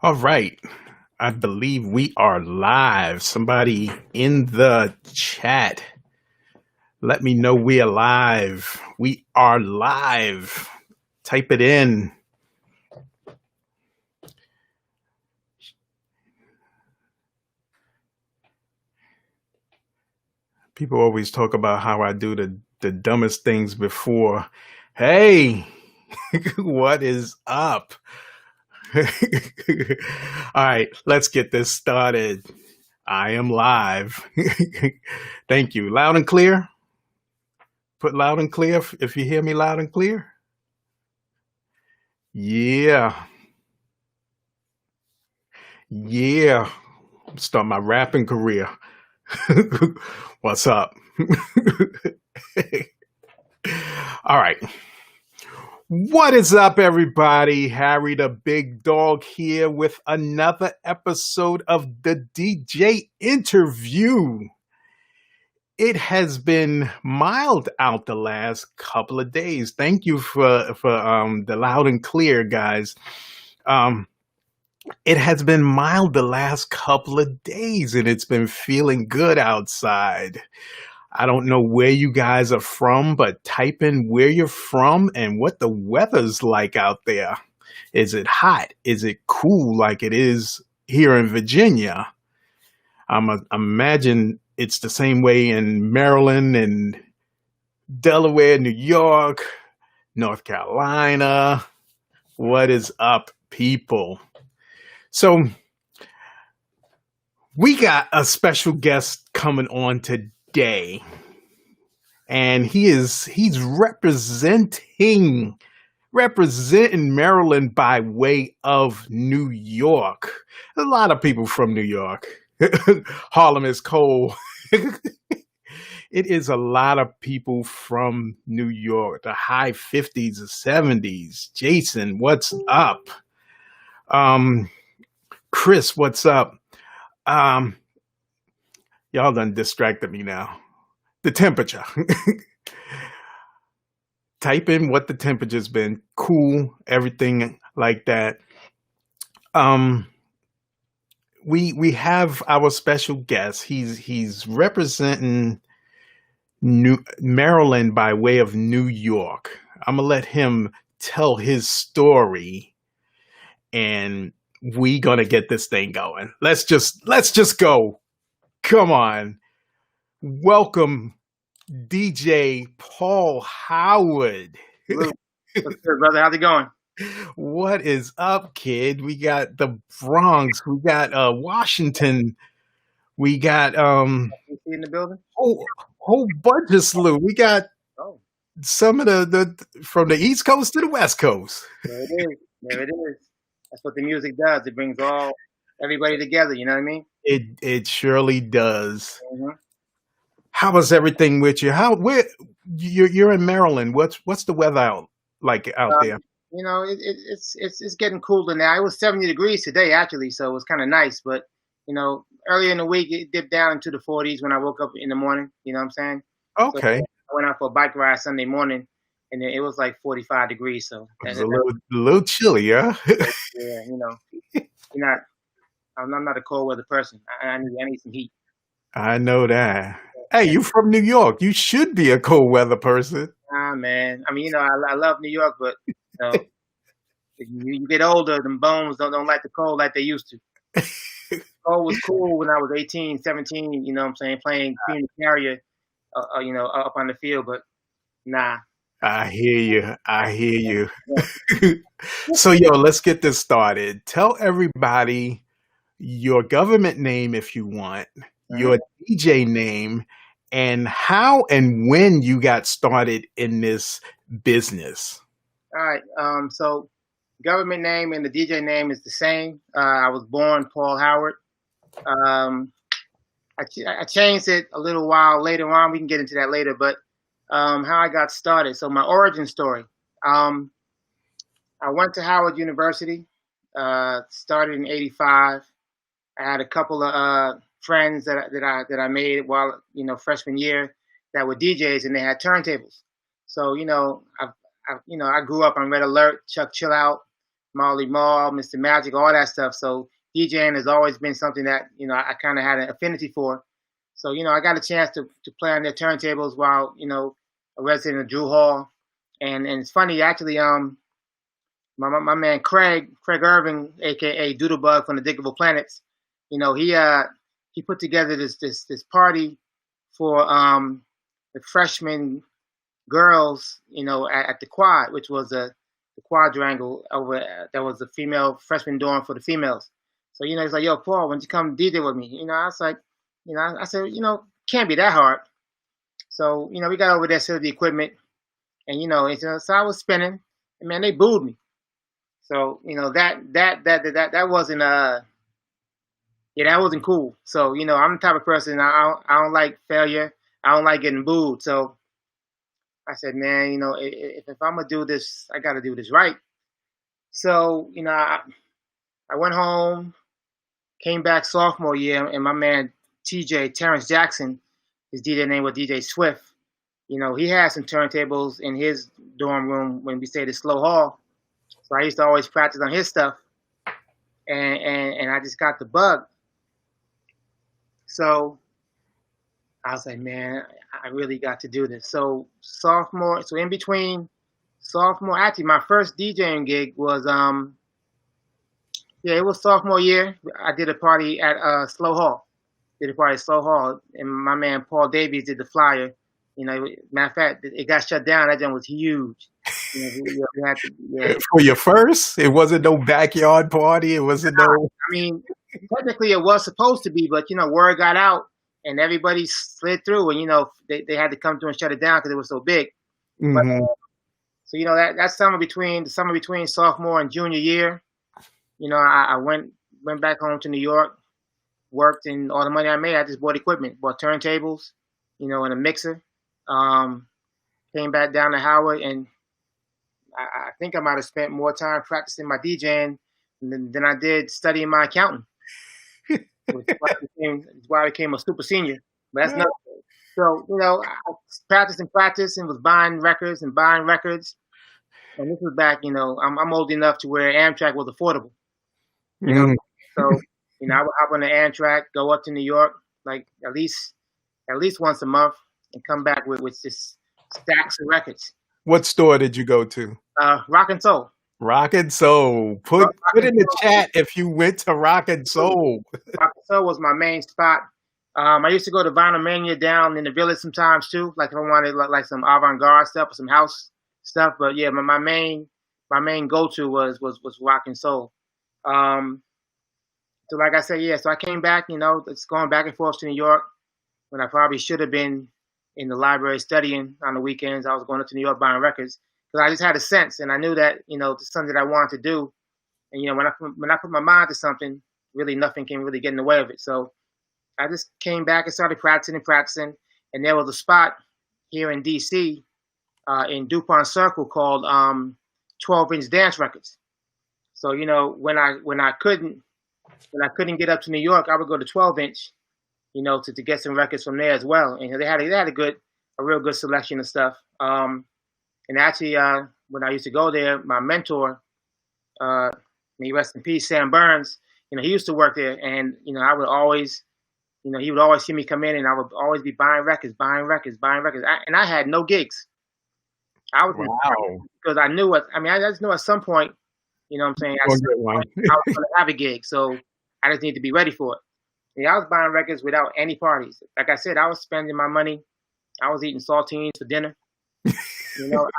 All right. I believe we are live. Somebody in the chat, let me know we are live. We are live. Type it in. People always talk about how I do the dumbest things before. Hey, what is up? All right, let's get this started. I am live. Thank you. Loud and clear? Put loud and clear if you hear me loud and clear. Yeah. Yeah. Start my rapping career. What's up? All right. What is up, everybody? Harry the Big Dog here with another episode of the DJ interview. It has been mild out the last couple of days. Thank you for the loud and clear, guys. It has been mild the last couple of days, and it's been feeling good outside. I don't know where you guys are from, but type in where you're from and what the weather's like out there. Is it hot? Is it cool like it is here in Virginia? I imagine it's the same way in Maryland and Delaware, New York, North Carolina. What is up, people? So we got a special guest coming on today, and he's representing Maryland by way of New York. A lot of people from New York. Harlem is cold. It is a lot of people from New York, the high 50s or 70s. Jason, what's up? Chris, what's up? Y'all done distracted me now. The temperature. Type in what the temperature's been. Cool, everything like that. We have our special guest. He's representing Maryland by way of New York. I'm gonna let him tell his story, and we gonna get this thing going. Let's just go. Come on. Welcome, DJ Paul Howard. What's good, brother? How's it going? What is up, kid? We got the Bronx, we got Washington, we got You see in the building? whole bunch of slew. We got Oh, some of the from the East Coast to the West Coast. there it is. There it is. That's what the music does. It brings everybody together. You know what I mean? It surely does. Mm-hmm. How was everything with you? Where you're in Maryland? What's the weather out there? You know, it's getting cooler now. It was 70 degrees today, actually, so it was kind of nice. But you know, earlier in the week, it dipped down into the 40s when I woke up in the morning. You know what I'm saying? So Okay, I went out for a bike ride Sunday morning, and it was like 45 degrees. So it was a little chilly, huh? yeah, you know, you're not. I'm not a cold weather person. I need some heat. I know that. Hey, you from New York? You should be a cold weather person. Ah, man. I mean, you know, I love New York, but you know, you get older, them bones don't like the cold like they used to. Cold was cool when I was 18, 17. You know what I'm saying? Playing Queen Carrier, you know, up on the field, but nah. I hear you. I hear you. So, yo, let's get this started. Tell everybody your government name if you want, your DJ name, and how and when you got started in this business. All right. So government name and the DJ name is the same. I was born Paul Howard. Um, I changed it a little while later on. We can get into that later, but how I got started. So my origin story. I went to Howard University. Started in '85. I had a couple of friends that I made while freshman year that were DJs and they had turntables. So I grew up on Red Alert, Chuck Chill Out, Marley Marl, Mr. Magic, all that stuff. So DJing has always been something that I kind of had an affinity for. So I got a chance to play on their turntables while a resident of Drew Hall, and it's funny actually. My man Craig Irving, aka Doodlebug from the Diggable Planets, he put together this party for the freshman girls, at the quad, which was the quadrangle over that was the female freshman dorm for the females. So he's like, "Yo, Paul, why don't you come DJ with me?" I was like, I said, can't be that hard. So we got over there, set up the equipment, and so I was spinning, and man, they booed me. So that wasn't that wasn't cool. So I'm the type of person I don't like failure. I don't like getting booed. So I said, man, if I'm gonna do this, I got to do this right. So I went home, came back sophomore year, and my man TJ Terrence Jackson, his DJ name was DJ Swift. He had some turntables in his dorm room when we stayed at Slow Hall. So I used to always practice on his stuff, and I just got the bug. So I was like, man, I really got to do this. So in between sophomore, actually my first DJing gig was it was sophomore year. I did a party at Slow Hall. And my man Paul Davies did the flyer. Matter of fact, it got shut down. That joint was huge. For your first, it wasn't no backyard party. It wasn't no. I mean, technically it was supposed to be, but word got out and everybody slid through, and they had to come through and shut it down because it was so big. Mm-hmm. But, so that summer between sophomore and junior year, I went back home to New York, worked, and all the money I made, I just bought equipment, bought turntables, and a mixer. Came back down to Howard, and I think I might have spent more time practicing my DJing than I did studying my accounting. Which is why I became a super senior. But that's not. So I practiced and was buying records. And this was back. I'm old enough to where Amtrak was affordable. So I would hop on the Amtrak, go up to New York, like at least once a month, and come back with just stacks of records. What store did you go to? Rock and Soul. Rock and Soul. Put in the chat if you went to Rock and Soul. Rock and Soul was my main spot. I used to go to Vinyl Mania down in the Village sometimes too, like if I wanted like some avant-garde stuff or some house stuff. But yeah, my main go-to was Rock and Soul. So like I said, so I came back, it's going back and forth to New York when I probably should have been in the library studying on the weekends. I was going up to New York buying records because I just had a sense, and I knew that it's something that I wanted to do. And when I put my mind to something, really nothing can really get in the way of it. So I just came back and started practicing, and there was a spot here in DC in DuPont Circle called 12-inch Dance Records. So when I couldn't get up to New York, I would go to 12-inch, to get some records from there as well. And they had a real good selection of stuff. And actually, when I used to go there, my mentor, may he rest in peace, Sam Burns, he used to work there, and I would always, he would always see me come in, and I would always be buying records. And I had no gigs. I was because I knew I just knew at some point, what I'm saying, I was going to have a gig, so I just need to be ready for it. I was buying records without any parties. Like I said, I was spending my money. I was eating saltines for dinner.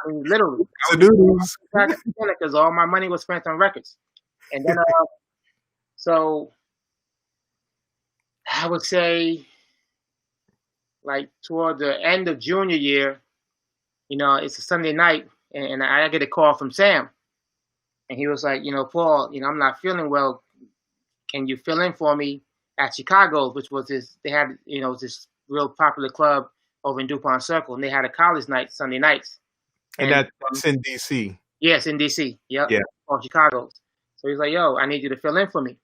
Literally. Because all my money was spent on records. And then, so I would say, like toward the end of junior year, it's a Sunday night, and I get a call from Sam. And he was like, Paul, I'm not feeling well. Can you fill in for me at Chicago's, which was they had, this real popular club over in DuPont Circle, and they had a college night Sunday nights. And that's in DC. Yes, in DC. Yep. Yeah. Or Chicago's. So he's like, yo, I need you to fill in for me.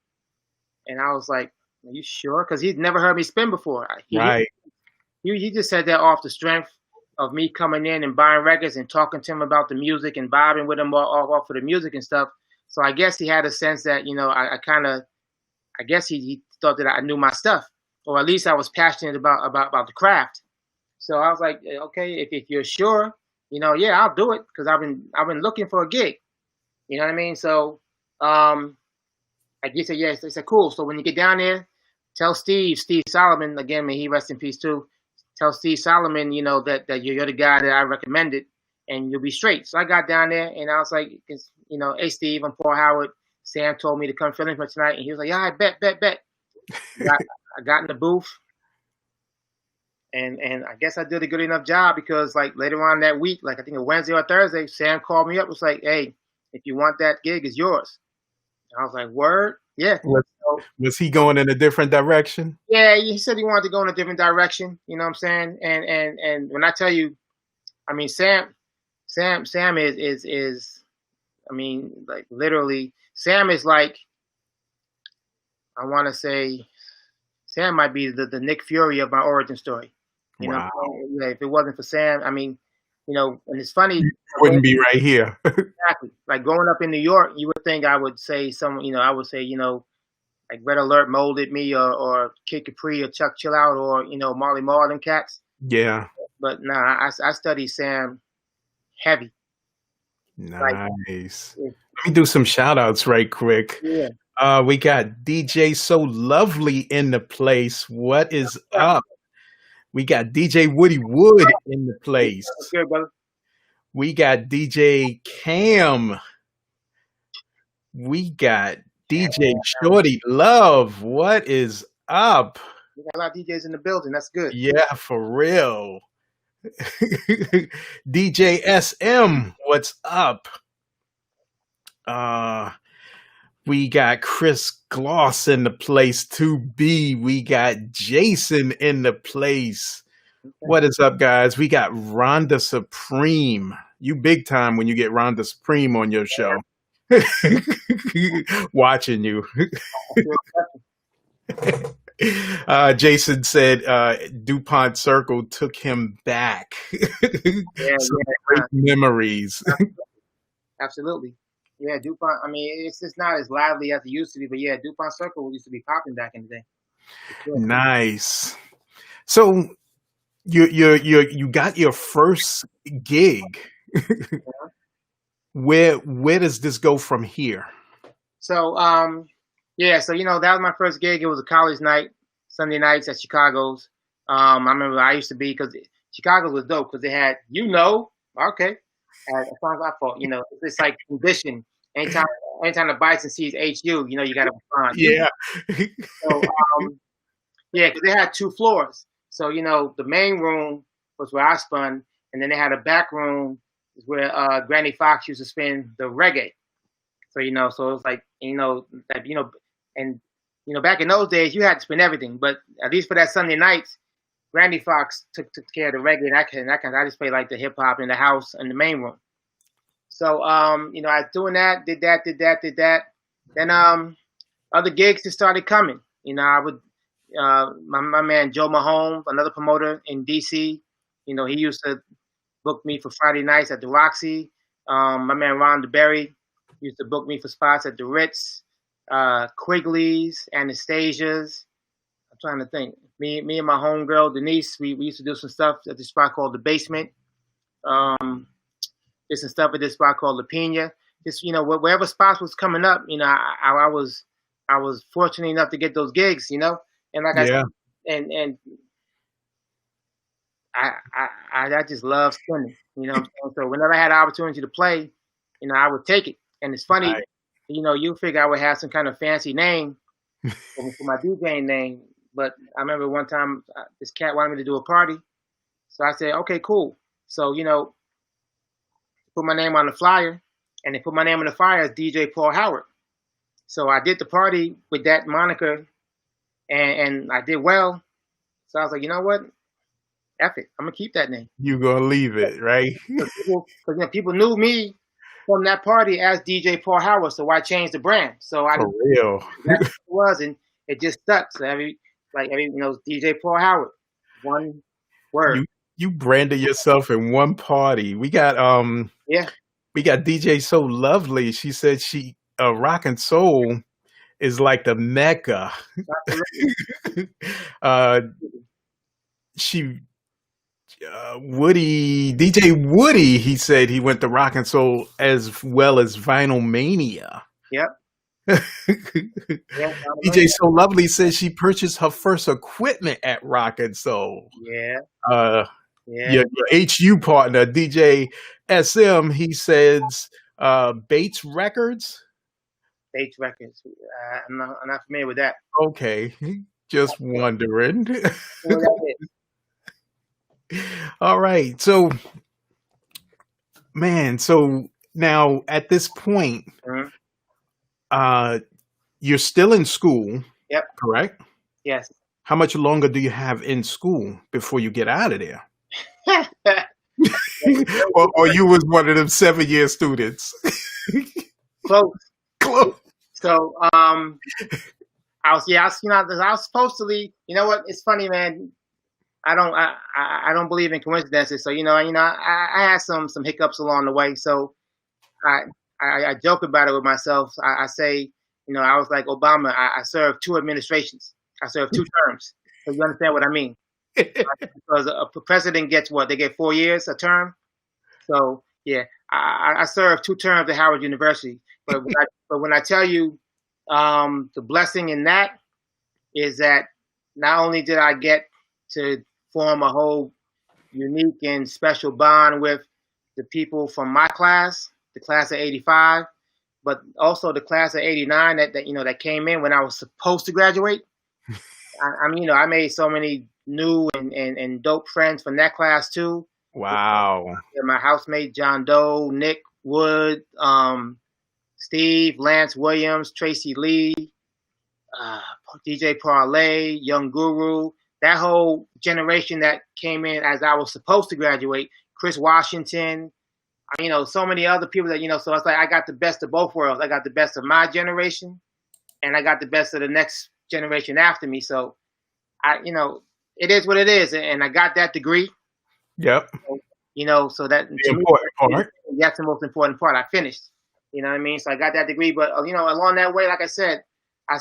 And I was like, are you sure? Because he'd never heard me spin before. Right. He just said that off the strength of me coming in and buying records and talking to him about the music and vibing with him off of the music and stuff. So I guess he had a sense that I kind of I guess he thought that I knew my stuff, or at least I was passionate about the craft. So I was like, okay, if you're sure, yeah, I'll do it because I've been looking for a gig. You know what I mean? So I guess said yes. They said cool. So when you get down there, tell Steve Solomon again. May he rest in peace too. Tell Steve Solomon, that you're the guy that I recommended, and you'll be straight. So I got down there and I was like, hey Steve, I'm Paul Howard. Sam told me to come fill in for tonight, and he was like, yeah, I bet. I got in the booth, and I guess I did a good enough job because like later on that week, like I think a Wednesday or Thursday, Sam called me up. Was like, hey, if you want that gig, it's yours. And I was like, word, yeah. Was, So, was he going in a different direction? yeah, he said he wanted to go in a different direction. You know what I'm saying? And when I tell you, I mean, Sam is I mean, like literally, Sam is like, I want to say, Sam might be the Nick Fury of my origin story. You know, Wow. yeah, if it wasn't for Sam, I mean, and it's funny. Wouldn't be right here. Exactly. Like growing up in New York, you would think I would say I would say, like Red Alert molded me or Kid Capri or Chuck Chill Out or, Marley Marl and cats. Yeah. But nah, I studied Sam heavy. Like, Nice. yeah, Let me do some shout outs right quick. yeah. We got DJ So Lovely in the place. What is up? We got DJ Woody Wood in the place. That's good, brother. We got DJ Cam. We got DJ Shorty Love. What is up? We got a lot of DJs in the building. That's good. Yeah, for real. DJ SM, what's up? We got Chris Gloss in the place 2B. We got Jason in the place. What is up, guys? We got Rhonda Supreme. You big time when you get Rhonda Supreme on your show. Watching you. Jason said DuPont Circle took him back. Some great memories. Absolutely. Yeah, DuPont. I mean, it's just not as lively as it used to be, but yeah, DuPont Circle used to be popping back in the day. Sure. Nice. So you got your first gig. Where does this go from here? So yeah, so that was my first gig. It was a college night, Sunday nights at Chicago's. I remember I used to be because Chicago's was dope because they had okay. As long as I thought, it's like condition. Anytime the Bison sees HU, you got to respond. Yeah. So, yeah, because they had 2 floors. So, the main room was where I spun, and then they had a back room where Granny Fox used to spin the reggae. So, so it was like, and back in those days, you had to spin everything. But at least for that Sunday nights, Granny Fox took care of the reggae, and I just played like the hip hop in the house in the main room. So I was doing that, did that. Then other gigs just started coming. I would my man Joe Mahone, another promoter in DC. He used to book me for Friday nights at the Roxy. My man Ron DeBerry used to book me for spots at the Ritz, Quigley's, Anastasia's. I'm trying to think. Me and my homegirl Denise, we used to do some stuff at this spot called the Basement. Did some stuff at this spot called La Pina. Just wherever spots was coming up, I was fortunate enough to get those gigs, and like I said, and I just love spinning, So whenever I had an opportunity to play, I would take it. And it's funny, right. You figure I would have some kind of fancy name for my DJing name. But I remember one time this cat wanted me to do a party. So I said, okay, cool. So, put my name on the flyer, and they put my name on the flyer as DJ Paul Howard. So I did the party with that moniker, and I did well. So I was like, you know what? F it. I'm going to keep that name. You're going to leave it, right? Because people knew me from that party as DJ Paul Howard, so I changed the brand. So I For real. That's what it was, and it just stuck. So every DJ Paul Howard, one word. You branded yourself in one party. We got we got DJ So Lovely. She said she rock and soul is like the mecca. Absolutely. uh, she Woody, DJ Woody, he said he went to rock and soul as well as Vinyl Mania. Yep. Yeah. DJ So Lovely says she purchased her first equipment at Rock and Soul. Yeah. Uh, Yeah. your HU partner, DJ SM, he says Bates Records. Bates Records. I'm not familiar with that. Okay, just wondering. What that is. All right, so man, so now at this point, Mhm. you're still in school, Yep. correct? Yes. How much longer do you have in school before you get out of there? or you was one of them 7-year students? Close. Close. So, I was supposed to leave. You know what? It's funny, man. I don't believe in coincidences. So, I had some hiccups along the way. So, I joke about it with myself. I say, I was like Obama. I served 2 administrations. I served 2 terms. So you understand what I mean? Because a president gets what? They get 4 years a term. So yeah, I served 2 terms at Howard University. But when I tell you, the blessing in that is that not only did I get to form a whole unique and special bond with the people from my class, the class of '85, but also the class of '89 that came in when I was supposed to graduate. I made so many new and dope friends from that class too. Wow. My housemate John Doe, Nick Wood, Steve, Lance Williams, Tracy Lee, DJ Parlay, Young Guru, that whole generation that came in as I was supposed to graduate, Chris Washington, so many other people that, so it's like I got the best of both worlds. I got the best of my generation and I got the best of the next generation after me. So it is what it is. And I got that degree. Yep. So that the important part. That's the most important part. I finished. You know what I mean? So I got that degree, but along that way, like I said, I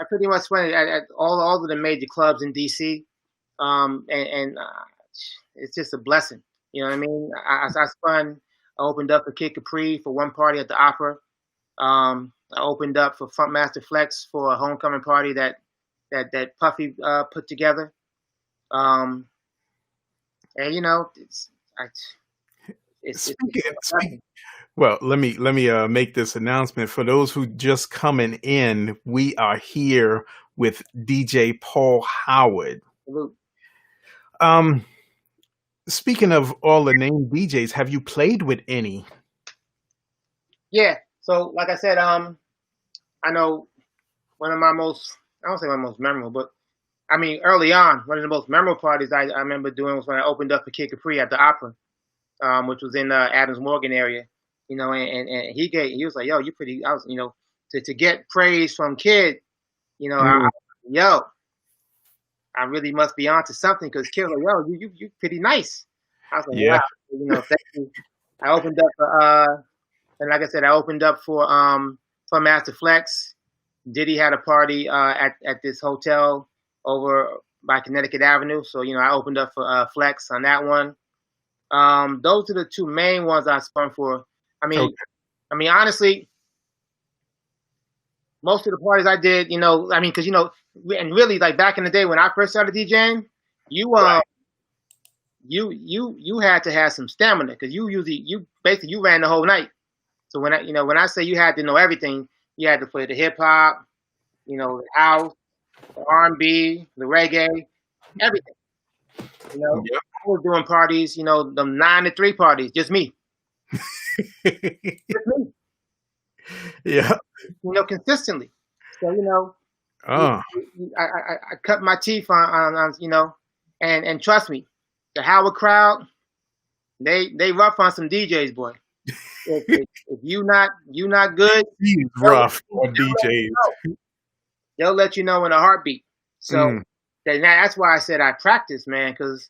pretty much spun at all of the major clubs in DC, and it's just a blessing. You know what I mean? I opened up for Kid Capri for one party at the Opera. I opened up for Frontmaster Flex for a homecoming party that Puffy put together. And well, let me make this announcement for those who just coming in. We are here with DJ Paul Howard. Speaking of all the named DJs, have you played with any? Yeah. So, like I said, I know one of my I don't say my most memorable, but early on, one of the most memorable parties I remember doing was when I opened up for Kid Capri at the Opera, which was in the Adams Morgan area. And he was like, yo, you pretty, I was, to get praise from Kid, I really must be onto something because Kid was like, yo, you pretty nice. I was like, yeah. Wow, thank you. I opened up for, and like I said, I opened up for Master Flex. Diddy had a party at this hotel over by Connecticut Avenue. So, I opened up for Flex on that one. Those are the 2 main ones I spun for. Okay. Honestly, most of the parties I did, because and really, like back in the day when I first started DJing, you had to have some stamina because you basically ran the whole night. So when I say you had to know everything, you had to play the hip hop, the house, the R&B, the reggae, everything. Yep. I was doing parties, the 9 to 3 parties, just me. Just me. Yeah. Consistently. So, I cut my teeth on and trust me, the Howard crowd, they rough on some DJs, boy. If you not good, he's rough on DJs. They'll let you know in a heartbeat. So that's why I said I practice, man, because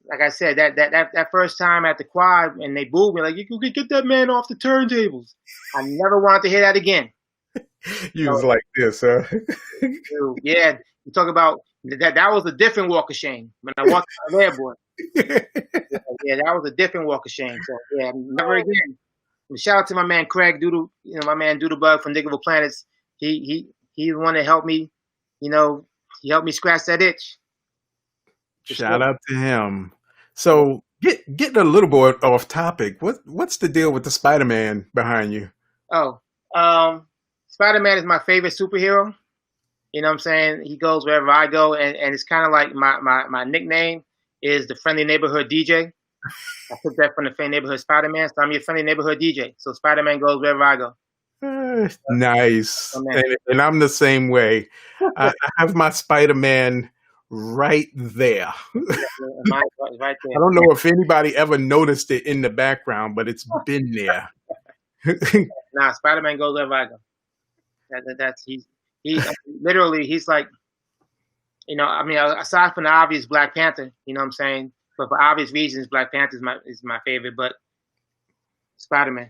like I said, that first time at the quad and they booed me like, you can get that man off the turntables. I never wanted to hear that again. You So, was like this, huh? yeah, you talk about that was a different walk of shame when I walked out of there, boy. Yeah, that was a different walk of shame. So yeah, never again. And shout out to my man Craig Doodle, my man Doodlebug from Diggable Planets. He's the one that helped me, he helped me scratch that itch. For Shout sure. out to him. So getting a little bit off topic. What's the deal with the Spider-Man behind you? Oh, Spider-Man is my favorite superhero. You know what I'm saying? He goes wherever I go, and it's kind of like my nickname is the friendly neighborhood DJ. I took that from the friendly neighborhood Spider-Man, so I'm your friendly neighborhood DJ. So Spider-Man goes wherever I go. Nice. Oh man, And I'm the same way. I have my Spider-Man right there. mine is right I there. don't know if anybody ever noticed it in the background, but it's been there. Nah, Spider-Man goes wherever I go. That's he literally he's like, I mean, aside from the obvious Black Panther, you know what I'm saying, but for obvious reasons, Black Panther is my favorite, but Spider-Man,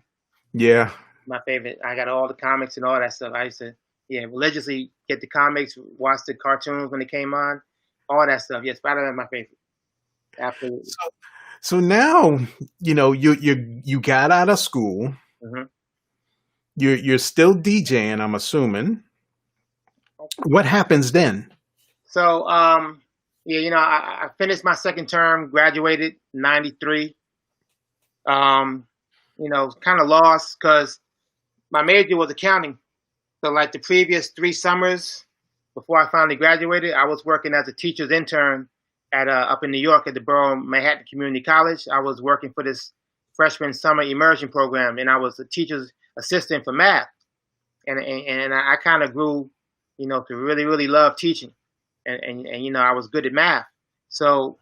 Yeah. my favorite. I got all the comics and all that stuff. I used to, religiously get the comics, watch the cartoons when they came on, all that stuff. Yeah, Spider-Man, my favorite. Absolutely. So now, you got out of school. Hmm. You're still DJing, I'm assuming. What happens then? So, yeah, I finished my second term, graduated in '93. Kind of lost because my major was accounting. So, like the previous 3 summers before I finally graduated, I was working as a teacher's intern at up in New York at the Borough Manhattan Community College. I was working for this freshman summer immersion program, and I was a teacher's assistant for math. And I kind of grew, to really really love teaching, and I was good at math. So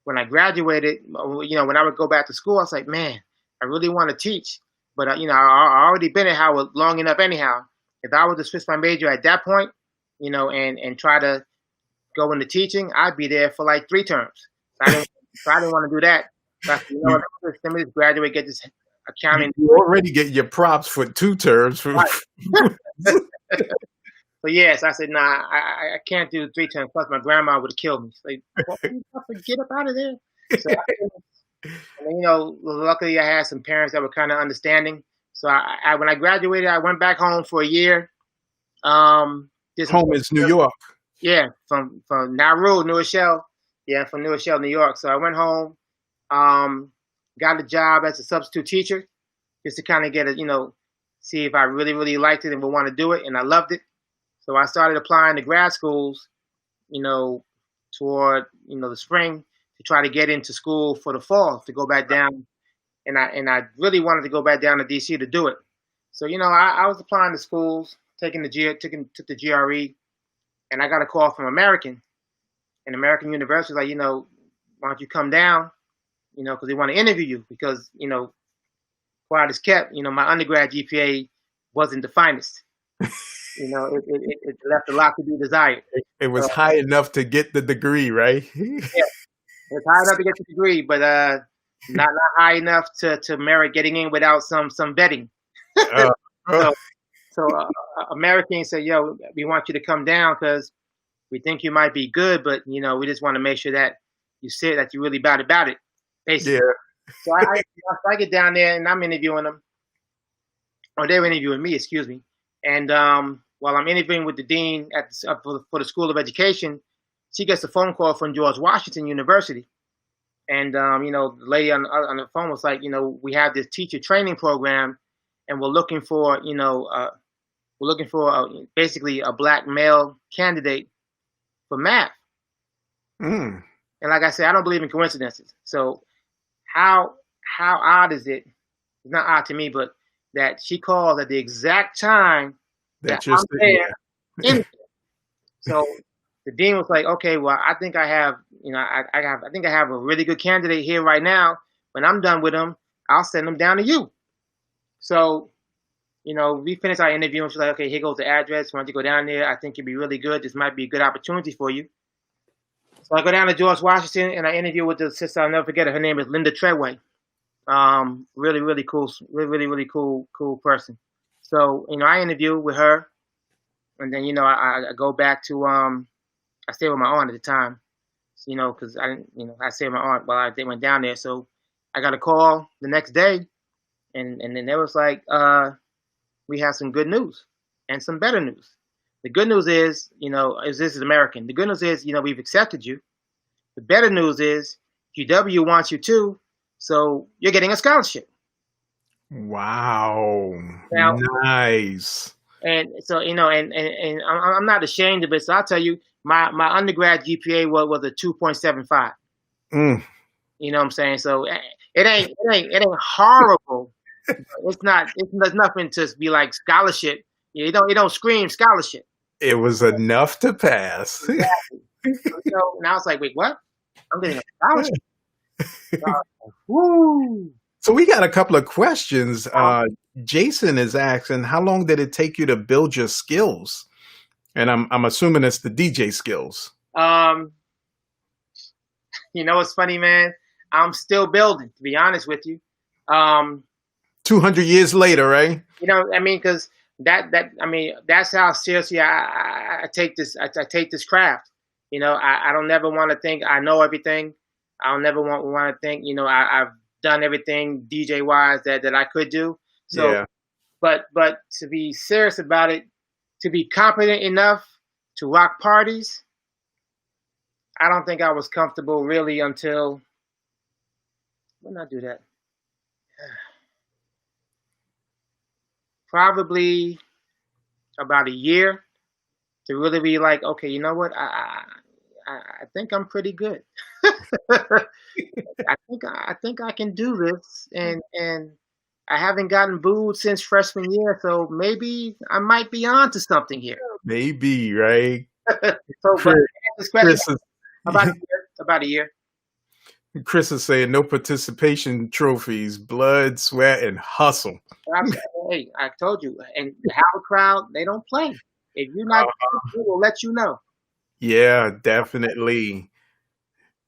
when I graduated, when I would go back to school, I was like, man, I really want to teach, but I already been at Howard long enough anyhow. If I were to switch my major at that point, and try to go into teaching, I'd be there for like 3 terms. So I didn't want to do that. So I said, You, let me just graduate, get this you accounting. already get your props for 2 terms. Right. So yes, I said, nah, I can't do 3 terms. Plus, my grandma would have killed me. She's like, well, get up out of there. So, luckily I had some parents that were kind of understanding. So when I graduated, I went back home for a year. Did some Home is New York. Yeah, from Nauru, New Rochelle. Yeah, from New Rochelle, New York. So I went home, got a job as a substitute teacher, just to kind of get see if I really, really liked it and would want to do it, and I loved it. So I started applying to grad schools, toward the spring to try to get into school for the fall to go back down, and I really wanted to go back down to DC to do it. So I was applying to schools, took the GRE, and I got a call from and American University was like, why don't you come down, because they want to interview you because quiet as kept, my undergrad GPA wasn't the finest. It left a lot to be desired. It was So, high enough to get the degree, right? yeah, it's high enough to get the degree, but not high enough to merit getting in without some vetting. uh, uh, So Americans said, "Yo, we want you to come down because we think you might be good, but we just want to make sure that you say that you're really bad about it." Basically, yeah. so I get down there and I'm interviewing them, or they're interviewing me, excuse me. And while I'm interviewing with the dean for the School of Education, she gets a phone call from George Washington University. And the lady on the phone was like, we have this teacher training program, and we're looking for basically a black male candidate for math. Mm. And like I said, I don't believe in coincidences. So how odd is it? It's not odd to me, but that she calls at the exact time that That you're I'm there. So the dean was like, okay, well, I think I have, I think I have a really good candidate here right now. When I'm done with him, I'll send him down to you. So, we finished our interview and she's like, okay, here goes the address. Why don't you go down there? I think it'd be really good. This might be a good opportunity for you. So I go down to George Washington and I interview with the sister. I'll never forget her. Her name is Linda Treadway. Really, really cool, really, really cool person. So I interview with her, and then I go back to I stayed with my aunt at the time, because I didn't, I stayed with my aunt while they went down there. So I got a call the next day, and then they was like, we have some good news and some better news. The good news is, is this is American. The good news is, we've accepted you. The better news is UW wants you too, so you're getting a scholarship. Wow. Now, Nice. and so and I'm not ashamed of it. So I'll tell you, my undergrad GPA was a 2.75. Mm. You know what I'm saying? So it ain't horrible. It's not. There's nothing to be like scholarship. It don't scream scholarship. It was enough to pass. Exactly. So now it's like, wait, what? I'm getting a scholarship. Woo! So we got a couple of questions. Jason is asking, how long did it take you to build your skills? And I'm assuming it's the DJ skills. It's funny, man. I'm still building, to be honest with you. 200 years later, right? Because that's how seriously I take this. I take this craft. I don't never want to think I know everything. I don't never want to think, I've done everything DJ wise that I could do. So, yeah. but to be serious about it, to be competent enough to rock parties, I don't think I was comfortable really until when did I do that? Probably about a year to really be like, okay, you know what? I think I'm pretty good. I think I can do this, and I haven't gotten booed since freshman year, so maybe I might be on to something here. Maybe, right? So, but this question Chris is, about a year. Chris is saying no participation trophies, blood, sweat, and hustle. Hey, I told you, and the Howard crowd, they don't play. If you're not, we will let you know. Yeah, definitely.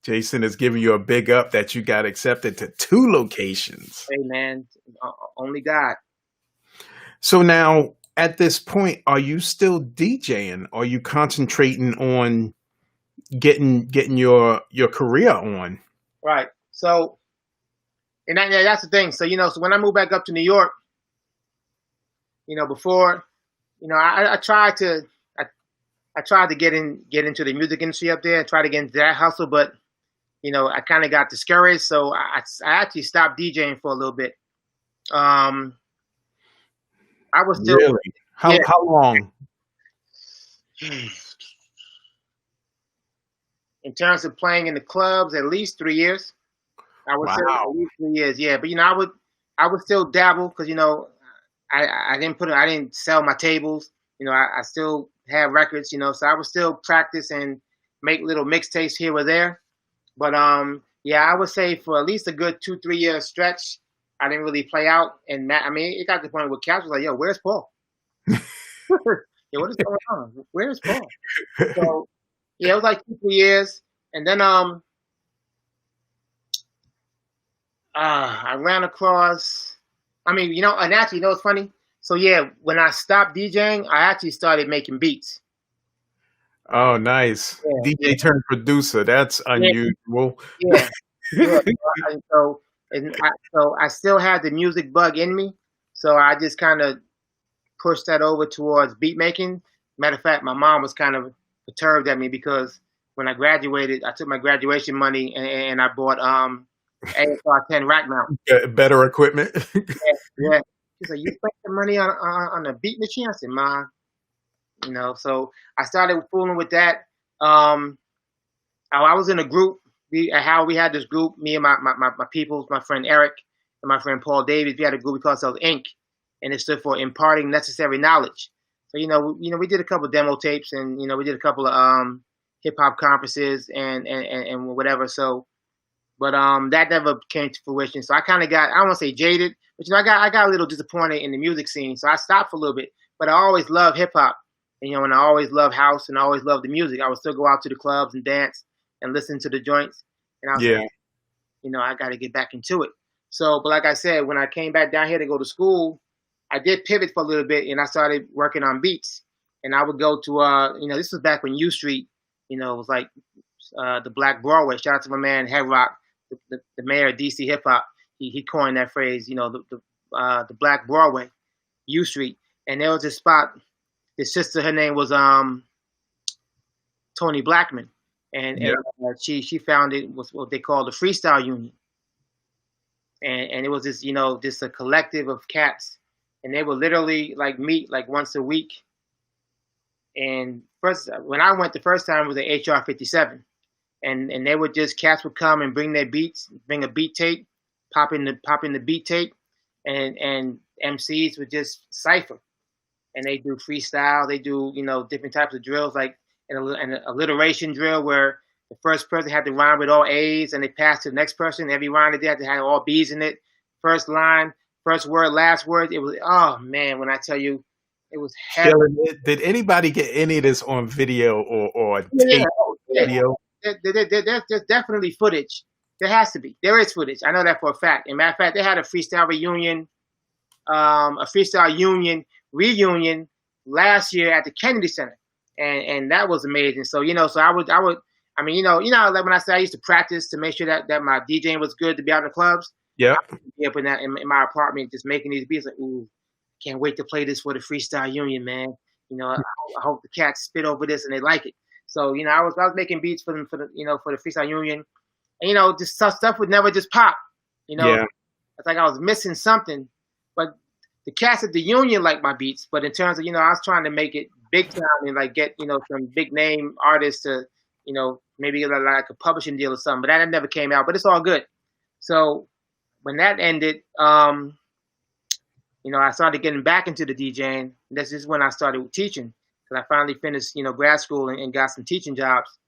Jason is giving you a big up that you got accepted to 2 locations. Hey, man, only God. So now, at this point, are you still DJing? Are you concentrating on getting your career on? Right. So, and that's the thing. So so when I moved back up to New York, before, I tried to get into the music industry up there and try to get into that hustle, but I kind of got discouraged, so I actually stopped DJing for a little bit. I was still really how long? In terms of playing in the clubs, at least 3 years. I would say at least 3 years, yeah. But I would still dabble because I didn't sell my tables. I still have records. So I would still practice and make little mixtapes here or there. But yeah, I would say for at least a good 2-3 year stretch, I didn't really play out. And it got to the point where Cash was like, "Yo, where's Paul? Yeah, what is going on? Where's Paul?" So yeah, it was like 2-3 years, and then I ran across. And actually, it's funny. So yeah, when I stopped DJing, I actually started making beats. Oh, nice. Yeah, DJ turned producer. That's unusual. Yeah. So I still had the music bug in me. So I just kind of pushed that over towards beat making. Matter of fact, my mom was kind of perturbed at me because when I graduated, I took my graduation money and I bought ASR 10 rack mount. Better equipment. Yeah. She's like, "You spent the money on a beat machine?" I said, "Ma." So I started fooling with that. I was in a group. We had this group, me and my peoples, my friend Eric and my friend Paul Davies. We had a group we called ourselves Inc., and it stood for Imparting Necessary Knowledge. So we did a couple of demo tapes, and we did a couple of hip hop conferences and whatever. So, but that never came to fruition. So I kind of got, I don't want to say jaded, but I got a little disappointed in the music scene. So I stopped for a little bit. But I always loved hip hop, and I always loved house, and I always loved the music. I would still go out to the clubs and dance. and listen to the joints. And I was Yeah. like, I got to get back into it. So, but like I said, when I came back down here to go to school, I did pivot for a little bit, and I started working on beats. And I would go to, this was back when U Street, was like the Black Broadway. Shout out to my man Head Rock, the mayor of DC hip hop. He coined that phrase, the Black Broadway, U Street. And there was this spot. His sister, her name was Tony Blackman, and Yeah. she founded what they call the Freestyle Union, and it was this just a collective of cats, and they would literally like meet like once a week. And first, when I went the first time, it was at HR 57, and they would just cats would come and bring their beats, bring a beat tape, pop in the beat tape, and MCs would just cipher, and they do freestyle, they do different types of drills like an alliteration drill where the first person had to rhyme with all A's and they passed to the next person. Every rhyme they had to have all B's in it. First line, first word, last word. It was, oh man, when I tell you, it was heavy. Killing it. Did anybody get any of this on video or Yeah, tape yeah. video? There's definitely footage. There has to be. There is footage. I know that for a fact. As a matter of fact, they had a freestyle union reunion last year at the Kennedy Center, and that was amazing. So so I would, like when I say I used to practice to make sure that my DJing was good to be out in the clubs. Yeah. I would be up in my apartment just making these beats like, ooh, can't wait to play this for the Freestyle Union, man. I hope the cats spit over this and they like it. So I was making beats for them for the Freestyle Union, and just stuff would never just pop. Yeah. It's like I was missing something, but the cats at the union liked my beats. But in terms of I was trying to make it big time and like get some big name artists to maybe like a publishing deal or something. But that never came out. But it's all good. So when that ended, I started getting back into the DJing. This is when I started teaching because I finally finished grad school and got some teaching jobs.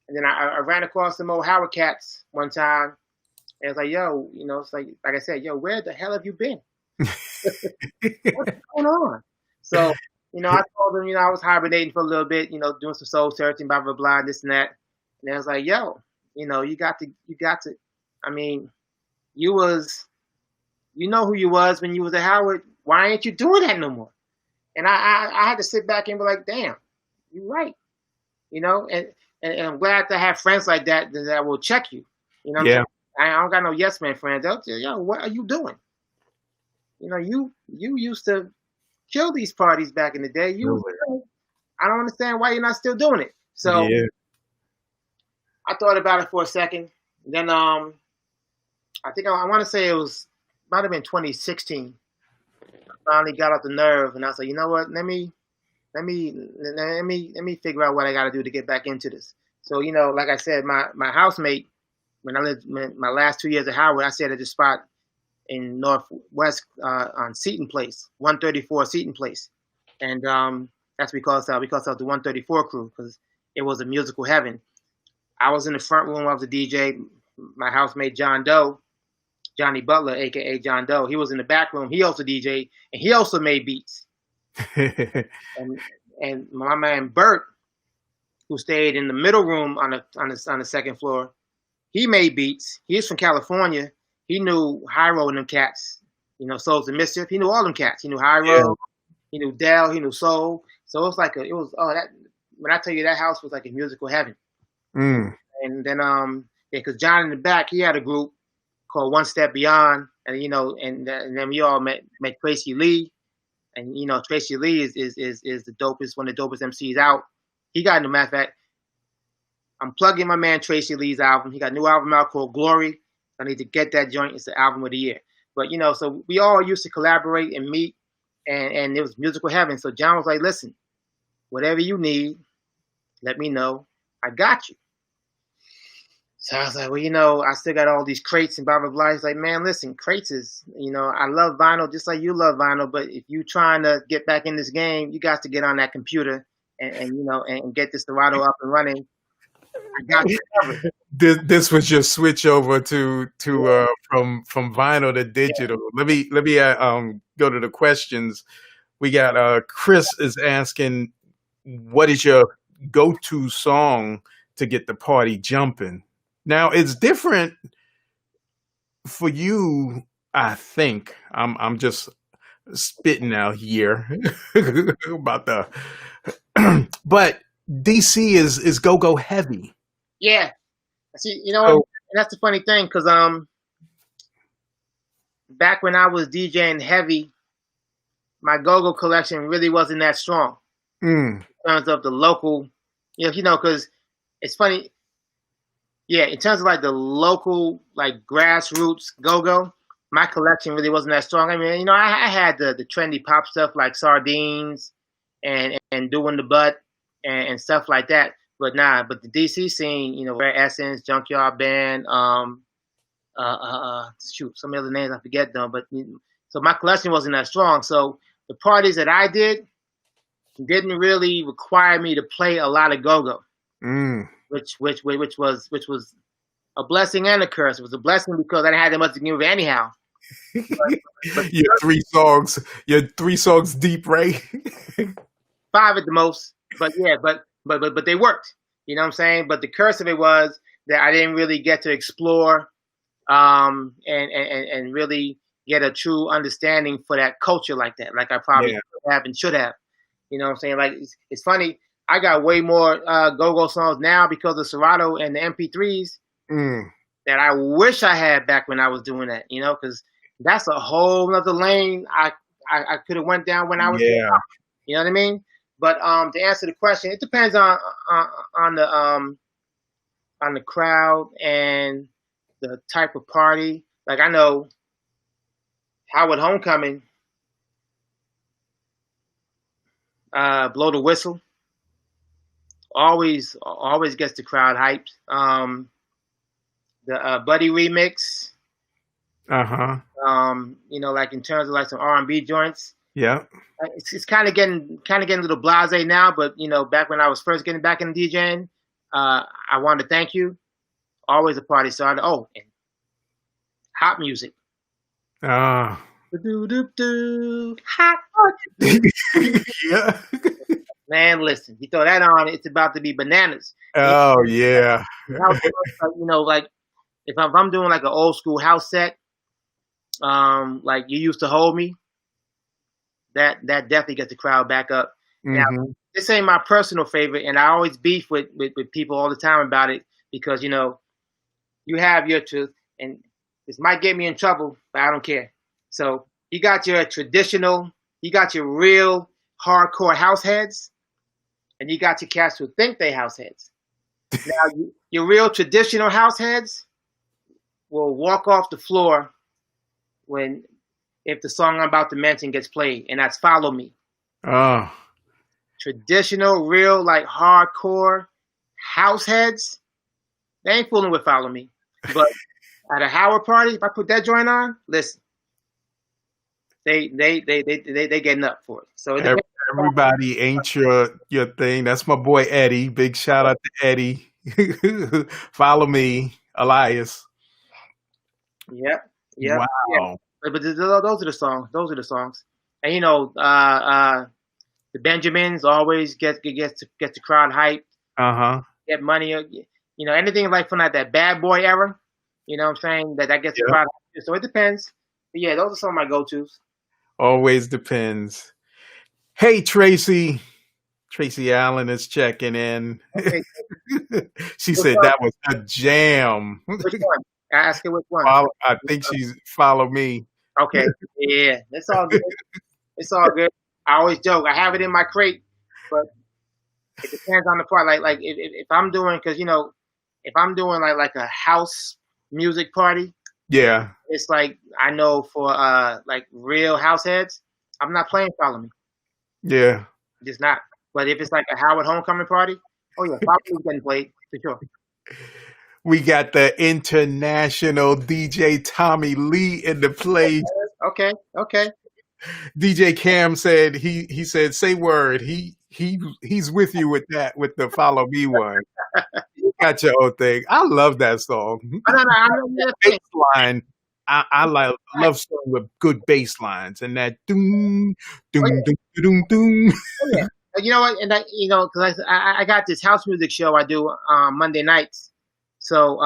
And then I ran across some PaulHoward cats one time. And it's like, yo, it's like I said, yo, where the hell have you been? What's going on? So, I told them, I was hibernating for a little bit, doing some soul searching, blah, blah, blah, this and that. And I was like, yo, you got to, I mean, you know who you was when you was at Howard. Why ain't you doing that no more? And I had to sit back and be like, damn, you're right. And I'm glad to have friends like that will check you. Yeah. I don't got no yes man friends. They'll tell you, yo, what are you doing? You used to kill these parties back in the day. I don't understand why you're not still doing it. So yeah. I thought about it for a second. Then I think I want to say might have been 2016. I finally got up the nerve, and I was like, you know what? Let me figure out what I got to do to get back into this. So like I said, my housemate, when I lived my last 2 years at Howard, I stayed at this spot in Northwest on Seton Place, 134 Seton Place, and that's because of the 134 crew, because it was a musical heaven. I was in the front room of the DJ. My housemate Johnny Butler, aka John Doe, he was in the back room. He also DJed and he also made beats. and my man Bert, who stayed in the middle room on the second floor, he made beats. He's from California. He knew Hyro and them cats, Souls of Mischief. He knew all them cats. He knew Hyro, yeah. He knew Dell, he knew Soul. So when I tell you that house was like a musical heaven. Mm. And then because John in the back, he had a group called One Step Beyond, and and then we all met Tracy Lee, and Tracy Lee is the dopest, one of the dopest MCs out. He got, matter of fact, I'm plugging my man Tracy Lee's album. He got a new album out called Glory. I need to get that joint. It's the album of the year. But so we all used to collaborate and meet, and it was musical heaven. So John was like, listen, whatever you need, let me know. I got you. So I was like, well, I still got all these crates and blah, blah, blah. He's like, man, listen, crates is, I love vinyl just like you love vinyl. But if you trying to get back in this game, you got to get on that computer and get this Serato up and running. I got you covered. This was your switch over to from vinyl to digital. Let me go to the questions. We got Chris is asking, what is your go-to song to get the party jumping. Now it's different for you, I think. I'm just spitting out here about the but DC is go-go heavy. Yeah. See, you know what? So That's the funny thing, because back when I was DJing heavy, my go-go collection really wasn't that strong mm, in terms of the local, because it's funny. Yeah, in terms of like the local, like grassroots go-go, my collection really wasn't that strong. I mean, I had the trendy pop stuff like Sardines and Doing the Butt and stuff like that. But the DC scene, Rare Essence, Junkyard Band, shoot, some other names I forget though. But so my collection wasn't that strong. So the parties that I didn't really require me to play a lot of go-go, mm. which was a blessing and a curse. It was a blessing because I didn't have that much to give anyhow. But You're 3 songs deep, right? 5 at the most. But yeah, but they worked. You know what I'm saying? But the curse of it was that I didn't really get to explore and really get a true understanding for that culture like that, like I probably could have and should have. You know what I'm saying? Like it's funny. I got way more go-go songs now because of Serato and the MP3s that I wish I had back when I was doing that. Because that's a whole other lane I could have went down when I was. Yeah. You know what I mean? But to answer the question, it depends on the crowd and the type of party. Like I know Howard Homecoming, Blow the Whistle, always gets the crowd hyped. The Buddy remix, like in terms of like some R&B joints. Yeah. It's kind of getting a little blasé now, but back when I was first getting back into DJing, I wanted to thank you. Always a party starter. Oh, and hot music. Ah. Hot. Yeah. Man, listen, you throw that on, it's about to be bananas. Oh yeah. Like if I'm doing like an old school house set, like You Used to Hold Me, that definitely gets the crowd back up. Now, this ain't my personal favorite, and I always beef with people all the time about it because you have your truth, and this might get me in trouble, but I don't care. So you got your traditional, you got your real hardcore house heads, and you got your cats who think they house heads. Now, your real traditional house heads will walk off the floor if the song I'm about to mention gets played, and that's Follow Me. Oh. Traditional, real, like hardcore house heads, they ain't fooling with Follow Me. But at a Howard party, if I put that joint on, listen, they getting up for it. So everybody ain't your thing. That's my boy Eddie. Big shout out to Eddie. Follow Me, Elias. Yep. Wow. Yeah. But those are the songs. Those are the songs. And the Benjamins always get the crowd hyped. Get money. Anything like from like that Bad Boy era. You know what I'm saying? That gets the crowd hyped. So it depends. But yeah, those are some of my go-tos. Always depends. Hey Tracy. Tracy Allen is checking in. Okay. She said that was a jam. Which one? I ask her which one. I think she's Follow Me. Okay. Yeah, it's all good. It's all good. I always joke. I have it in my crate, but it depends on the part. Like if I'm doing, because if I'm doing like a house music party, yeah, it's like I know for like real house heads, I'm not playing Follow Me. Yeah, just not. But if it's like a Howard Homecoming party, oh yeah, Follow Me getting played for sure. We got the international DJ Tommy Lee in the place. Okay. DJ Cam said he said say word. He's with you with that, with the Follow Me one. You got your own thing. I love that song. Bass line. I love songs with good bass lines and that doom doom doom doom doom. Oh, yeah. You know what? And because I got this house music show I do Monday nights. So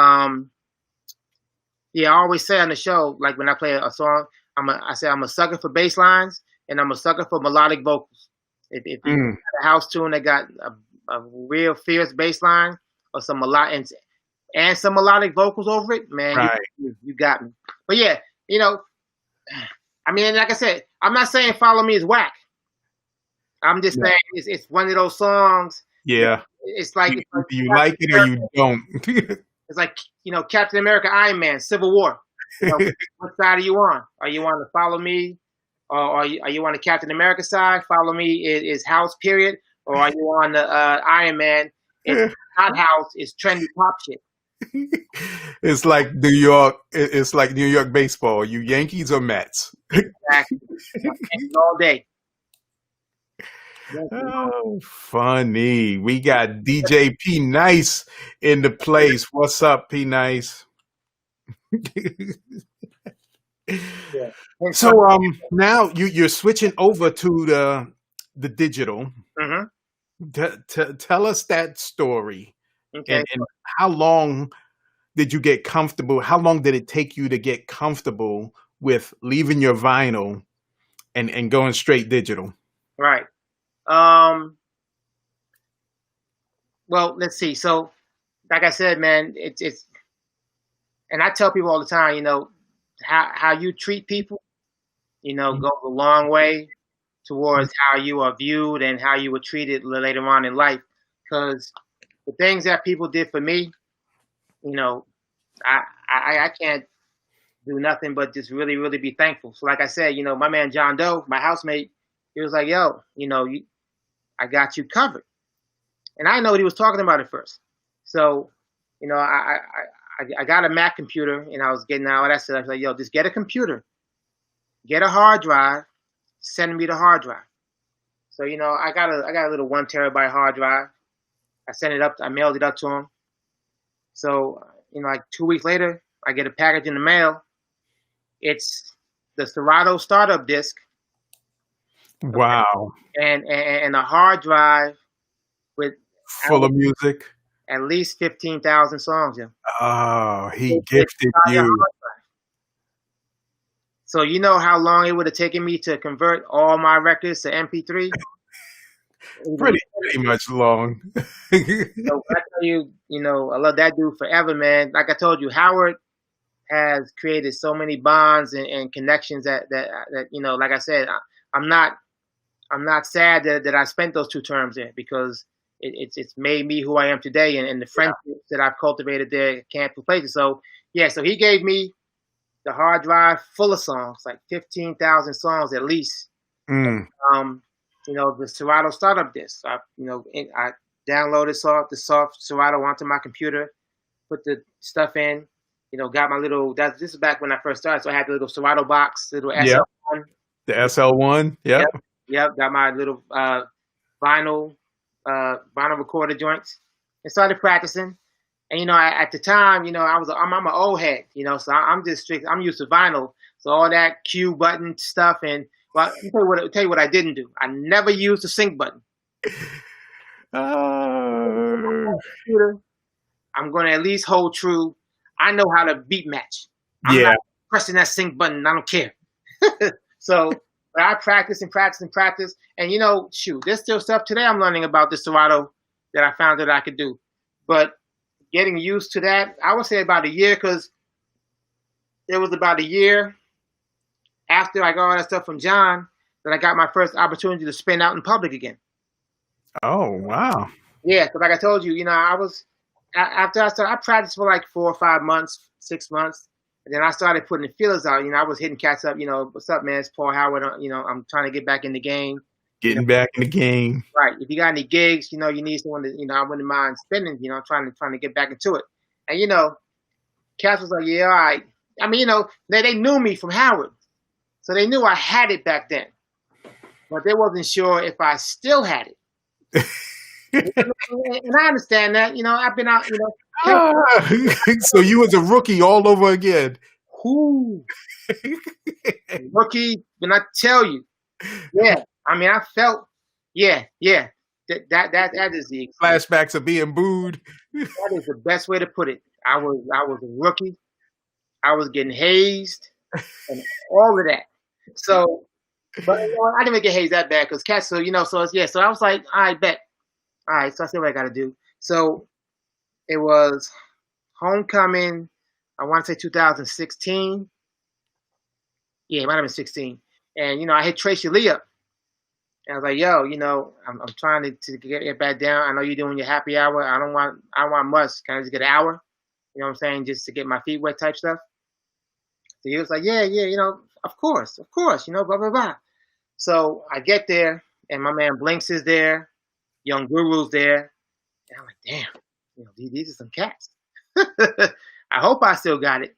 yeah, I always say on the show, like when I play a song, I say I'm a sucker for bass lines and I'm a sucker for melodic vocals. If you Mm, got a house tune that got a real fierce bass line or some and some melodic vocals over it, man, right. you got me. But yeah, you know, I mean, like I said, I'm not saying "Follow Me" is whack. I'm just Yeah. saying it's one of those songs. Yeah. It's like You, it's like you like Captain it or America, you don't. it's like Captain America, Iron Man, Civil War. What side are you on? Are you on the "Follow Me," or are you on the Captain America side? "Follow Me" is house period, or are you on the Iron Man? It's not house. It's trendy pop shit. It's like New York. It's like New York baseball. You Yankees or Mets? Exactly. All day. Oh, funny. We got DJ P Nice in the place. What's up, P Nice? Yeah. It's So fun. now you're switching over to the digital. Mm-hmm. Tell us that story Okay. and how long did you get comfortable? How long did it take you to get comfortable with leaving your vinyl and going straight digital? Right. Um. Well, let's see. So, like I said, man, it's and I tell people all the time, how you treat people, Mm. goes a long way towards how you are viewed and how you were treated later on in life. Because the things that people did for me, you know, I can't do nothing but just really, really be thankful. So, like I said, my man John Doe, my housemate, he was like, "Yo, I got you covered," and I didn't know what he was talking about at first. So, I got a Mac computer, and I was getting all that stuff. I was like, "Yo, just get a computer, get a hard drive, send me the hard drive." So, I got a little 1 terabyte hard drive. I sent it up. I mailed it up to him. So, like 2 weeks later, I get a package in the mail. It's the Serato startup disc, okay, Wow. and a hard drive with Full of music. at least 15,000 songs. Yeah. Oh, he It's gifted inside your you. hard drive. So you know how long it would have taken me to convert all my records to MP3? Pretty much long. So when I tell you, I love that dude forever, man. Like I told you, Howard has created so many bonds and connections that like I said, I'm not I'm not sad that I spent those 2 terms there because it's made me who I am today, and the friendships that I've cultivated there can't replace it. So yeah, so he gave me the hard drive full of songs, like 15,000 songs at least. Mm, Um, the Serato startup disc. I downloaded the soft Serato onto my computer, put the stuff in. Got my little. This is back when I first started, so I had the little Serato box, little yep. SL1. The SL1. Yep. Yep, yep. Got my little vinyl vinyl recorder joints, and started practicing. And at the time, I'm an old head, so I'm just strict. I'm used to vinyl, so all that cue button stuff. And well, tell you what I didn't do. I never used the sync button. Uh, Computer, I'm going to at least hold true. I know how to beat match. I'm yeah. not pressing that sync button. I don't care. So but I practice and practice and practice. And shoot, there's still stuff today I'm learning about the Serato that I found that I could do. But getting used to that, I would say about a year, because it was about a year after I got all that stuff from John that I got my first opportunity to spin out in public again. Oh, wow. Yeah, because like I told you, I was after I practiced for like 4 or 5 months, 6 months, and then I started putting the feelers out. I was hitting cats up. What's up, man? It's PaulHoward. I'm trying to get back in the game. Getting back in the game. Right. If you got any gigs, you need someone to, I wouldn't mind spending. Trying to get back into it. And cats was like, yeah, all right. I mean, they knew me from Howard, so they knew I had it back then, but they wasn't sure if I still had it. And I understand that. I've been out. So you was a rookie all over again. Who rookie? When I tell you, yeah. I mean, I felt, yeah. That is Flashbacks of being booed. that is the best way to put it. I was a rookie. I was getting hazed and all of that. So, but I didn't even get hazed that bad because cats. So so yeah. So I was like, I bet. All right. So I see what I got to do. So it was homecoming. I want to say 2016. Yeah, it might have been 16. And I hit Tracy Lee up. And I was like, yo, I'm trying to get it back down. I know you're doing your happy hour. I don't want much. Can I just get an hour? You know what I'm saying? Just to get my feet wet type stuff. So he was like, yeah, of course, blah, blah, blah. So I get there and my man Blinks is there, Young Guru's there. And I'm like, damn, these are some cats. I hope I still got it.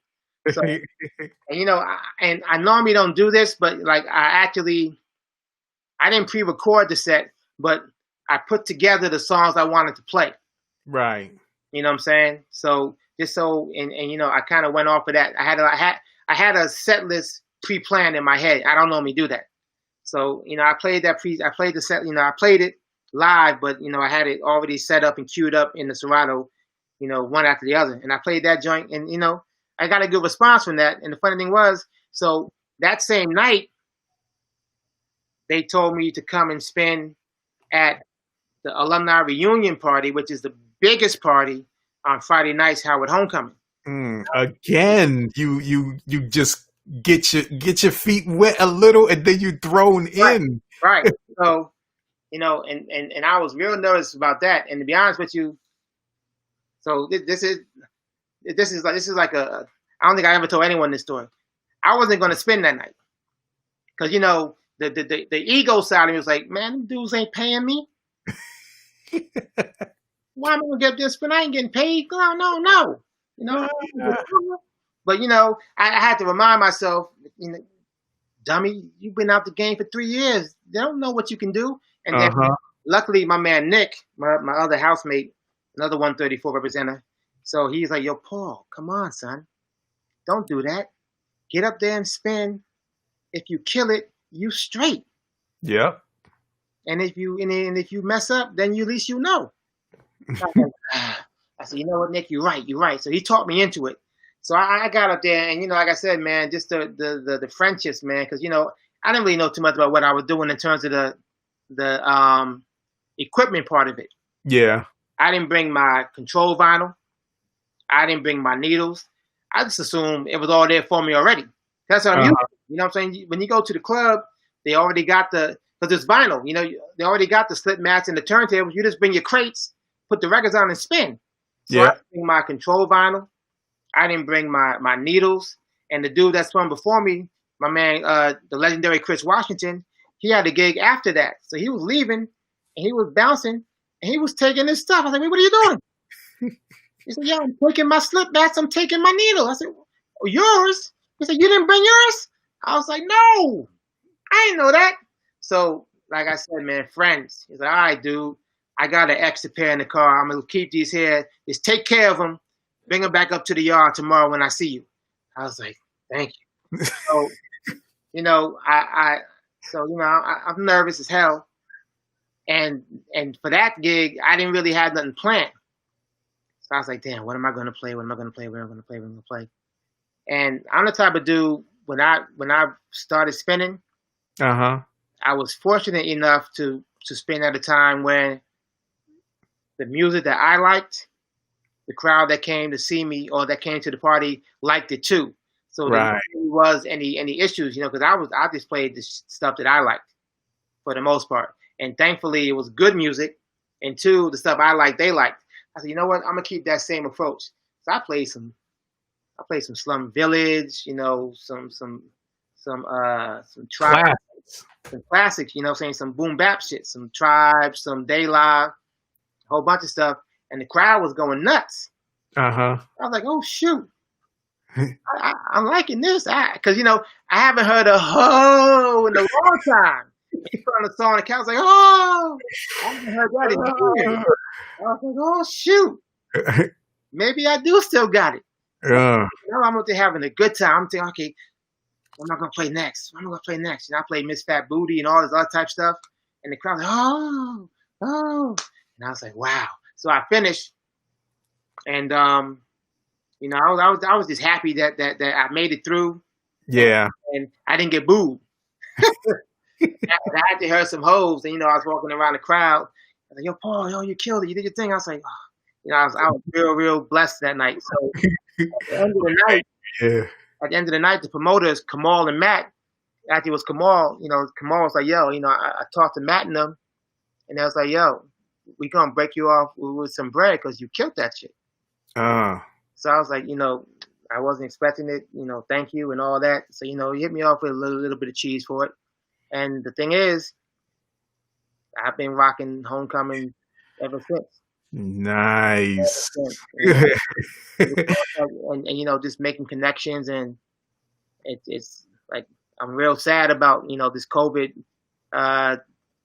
So, and I normally don't do this, but like I didn't pre-record the set, but I put together the songs I wanted to play. Right. You know what I'm saying? So I kind of went off of that. I had a set list pre-planned in my head. I don't normally do that. So I played the set. I played it live, but I had it already set up and queued up in the Serato, one after the other. And I played that joint, and I got a good response from that. And the funny thing was, so that same night, they told me to come and spin at the alumni reunion party, which is the biggest party on Friday nights, Howard Homecoming. Again, you just get your feet wet a little, and then you thrown in. Right. So, and I was real nervous about that. And to be honest with you, so this is like a. I don't think I ever told anyone this story. I wasn't going to spin that night because the ego side of me was like, man, them dudes ain't paying me. Why am I gonna get this spin? I ain't getting paid. No. But I had to remind myself, dummy, you've been out the game for 3 years. They don't know what you can do. And then, luckily, my man Nick, my other housemate, another 134 representative, so he's like, yo, Paul, come on, son, don't do that. Get up there and spin. If you kill it, you straight. Yep. And if you mess up, then at least you know. I said, you know what, Nick, you're right. So he taught me into it. So I got up there, and like I said, man, just the friendships, man, because I didn't really know too much about what I was doing in terms of the equipment part of it. Yeah. I didn't bring my control vinyl. I didn't bring my needles. I just assumed it was all there for me already. That's what I'm used to. You know what I'm saying? When you go to the club, they already got because it's vinyl. They already got the slip mats and the turntables. You just bring your crates, put the records on, and spin. So I didn't bring my control vinyl. I didn't bring my needles. And the dude that spun before me, my man, the legendary Chris Washington, he had a gig after that. So he was leaving, and he was bouncing, and he was taking his stuff. I was like, wait, what are you doing? He said, yeah, I'm taking my slip mats. I'm taking my needle. I said, oh, yours? He said, you didn't bring yours? I was like, no, I didn't know that. So, like I said, man, friends. He's like, all right, dude, I got an extra pair in the car. I'm going to keep these here. Just take care of them. Bring them back up to the yard tomorrow when I see you. I was like, thank you. So, I'm nervous as hell. And for that gig, I didn't really have nothing planned. So I was like, damn, what am I going to play? And I'm the type of dude, when I started spinning, I was fortunate enough to spin at a time when the music that I liked, the crowd that came to see me or that came to the party liked it too. So there really was any issues, because I just played the stuff that I liked for the most part. And thankfully it was good music. And two, the stuff I liked, they liked. I said, you know what? I'm gonna keep that same approach. So I played some Slum Village, some Tribe, some classics, saying some boom bap shit, some Tribe, some De La, a whole bunch of stuff, and the crowd was going nuts. I was like, oh shoot, I'm liking this, because I haven't heard a ho in a long time. He put on the song, and the crowd was like, oh, I haven't heard that in years. I was like, oh shoot, maybe I do still got it. So, I'm out there having a good time. I'm thinking, okay, what am I gonna play next? I play Miss Fat Booty and all this other type stuff. And the crowd's like, oh, Oh, and I was like, wow. So I finished, and I was just happy that I made it through, and, Yeah. and I didn't get booed. I had to hear some hoes, and I was walking around the crowd. I was like, yo, Paul, yo, you killed it, you did your thing. I was like, oh. I was real blessed that night. So at the end of the night, Yeah. the promoters, Kamal and Matt, after it was Kamal, Kamal was like, yo, I talked to Matt and them, and they was like, yo, we gonna break you off with some bread because you killed that shit. Uh, So I was like, I wasn't expecting it, thank you and all that. So, he hit me off with a little bit of cheese for it. And the thing is, I've been rocking Homecoming ever since. Ever nice. since. And just making connections, and it's like I'm real sad about, this COVID uh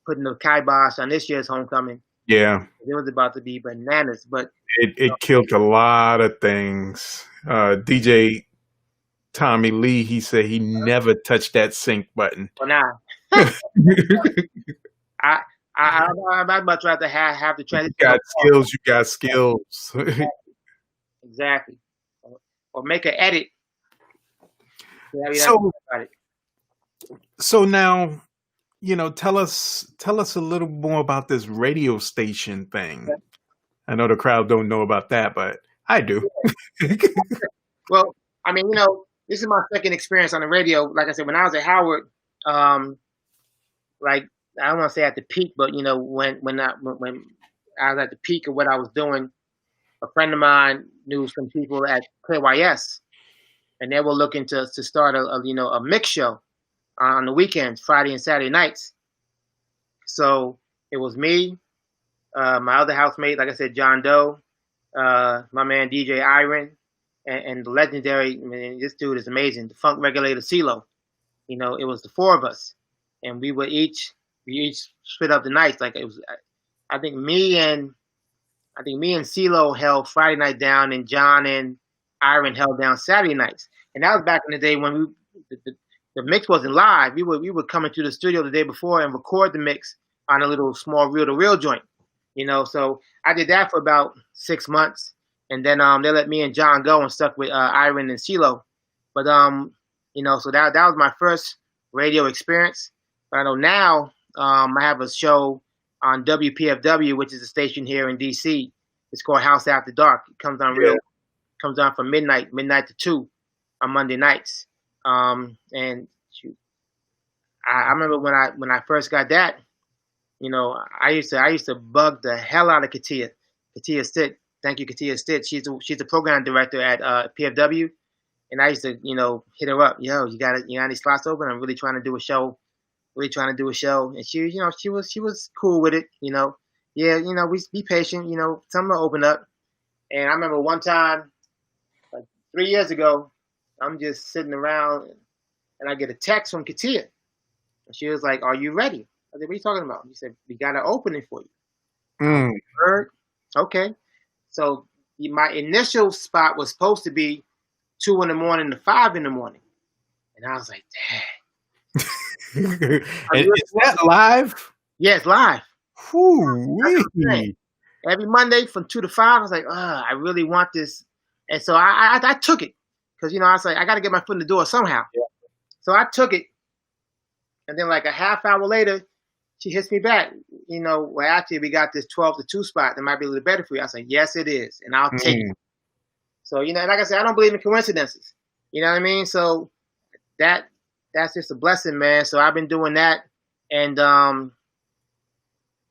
putting the kibosh on this year's Homecoming. Yeah. It was about to be bananas, but It killed a lot of things. DJ Tommy Lee, he said he never touched that sync button. for now, I I'd much rather have the You transition go got off. skills, you got skills. Exactly. Or make an edit. Yeah, we don't So talk about it. so now, tell us a little more about this radio station thing. I know the crowd don't know about that, but I do. Well, I mean, this is my second experience on the radio. Like I said, when I was at Howard, um, like I don't want to say at the peak, but when I was at the peak of what I was doing, a friend of mine knew some people at KYS, and they were looking to start a mix show on the weekends, Friday and Saturday nights. So it was me, my other housemate, like I said, John Doe, my man DJ Iron, and the legendary, man, this dude is amazing, the funk regulator CeeLo. It was the four of us, and we each split up the nights. Like it was, I think me and CeeLo held Friday night down, and John and Iron held down Saturday nights. And that was back in the day when the mix wasn't live. We would come into the studio the day before and record the mix on a little small reel to reel joint. So I did that for about 6 months, and then they let me and John go and stuck with Iron and CeeLo. But so that was my first radio experience. But I know now I have a show on WPFW, which is a station here in DC. It's called House After Dark. It comes on from midnight to 2 on Monday nights. And shoot, I remember when I first got that. I used to bug the hell out of Katia Stitt. Thank you, Katia Stitt. She's the program director at PFW, and I used to hit her up. Yo, you got any slots open? I'm really trying to do a show. And she was cool with it. Yeah, we be patient. Something will open up. And I remember one time, like 3 years ago, I'm just sitting around, and I get a text from Katia, and she was like, "Are you ready?" I said, "What are you talking about?" She said, "We got an opening for you." Mm, Heard? Okay. So my initial spot was supposed to be 2 in the morning to 5 in the morning, and I was like, and "Are you is that live? Yeah, it's live." That's what I'm saying. Whoo-wee. Every Monday from 2 to 5, I was like, I really want this. And so I took it because, I was like, I got to get my foot in the door somehow. Yeah. So I took it. And then like a half hour later, she hits me back. Well, actually, we got this 12 to 2 spot that might be a little better for you. I said, yes, it is. And I'll take it. Mm, So, and like I said, I don't believe in coincidences. You know what I mean? So that's just a blessing, man. So I've been doing that. And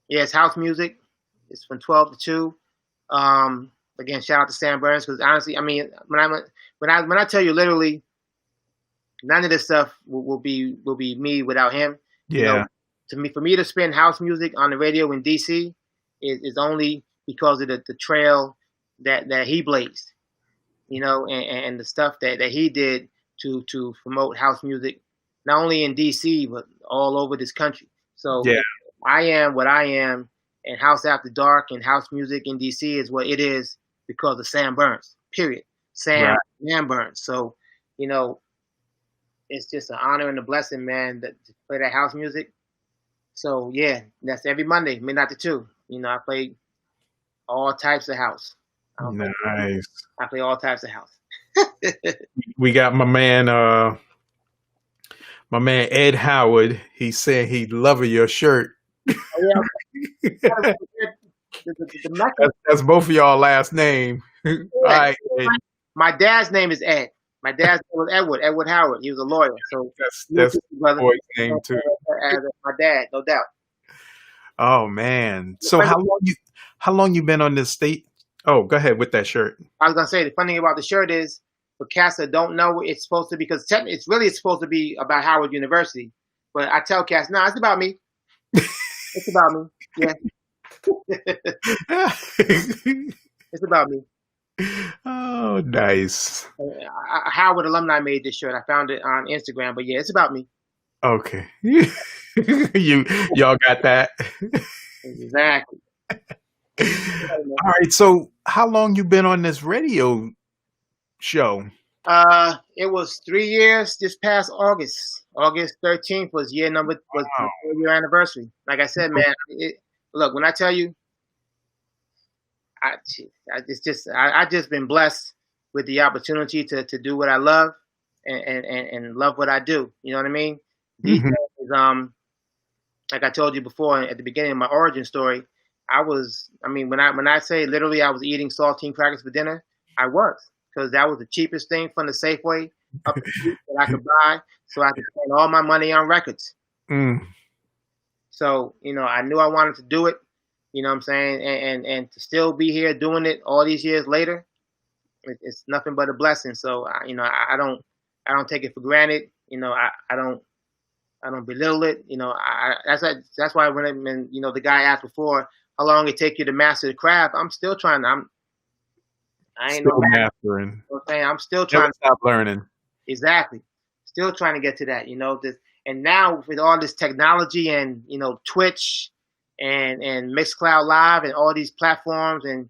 yeah, it's house music. It's from 12 to 2. Again, shout out to Sam Burns because honestly, I mean, when I tell you literally, none of this stuff will be me without him. yeah. For me to spin house music on the radio in DC is only because of the trail that he blazed. And the stuff that he did to promote house music, not only in DC but all over this country. So Yeah. I am what I am, and House After Dark and house music in DC is what it is because of Sam Burns. Period. Right. Sam Burns. So, you know, it's just an honor and a blessing, man, to play that house music. So yeah, that's every Monday, midnight to 2. I play all types of house. I don't play Nice. I play all types of house. We got my man Ed Howard. He said he love your shirt. Oh yeah, the message. That's both of y'all last name. All Yeah. right, Ed. My dad's name is Ed. My dad's name was Edward Howard. He was a lawyer. So you That's too, brother. boy's name too. As my dad, no doubt. Oh man. The So funny- how long you been on this state? Oh, go ahead with that shirt. I was gonna say the funny thing about the shirt is for cats that don't know it's supposed to be because it's supposed to be about Howard University. But I tell cats, no, it's about me. It's about me. Yeah. It's about me. Oh, nice. Howard alumni made this shirt. I found it on Instagram, but yeah, it's about me. Okay. Y'all got that. Exactly. All right. So how long you been on this radio show? It was 3 years this past August. August 13th was the 4-year anniversary. Like I said, man, look, when I tell you, I just been blessed with the opportunity to do what I love and love what I do. You know what I mean? DJ is, like I told you before at the beginning of my origin story, when I say literally I was eating saltine crackers for dinner, I was, because that was the cheapest thing from the Safeway up the street that I could buy, so I could spend all my money on records. Mm. So, I knew I wanted to do it, you know what I'm saying? And to still be here doing it all these years later, it's nothing but a blessing. So, I don't take it for granted. I don't belittle it. That's why when the guy asked before how long it take you to master the craft, I'm still trying. I ain't Still no master. mastering. You know what I'm saying? I'm still trying. Never stop learning. Exactly. Still trying to get to that. And now with all this technology and Twitch and Mixcloud Live and all these platforms and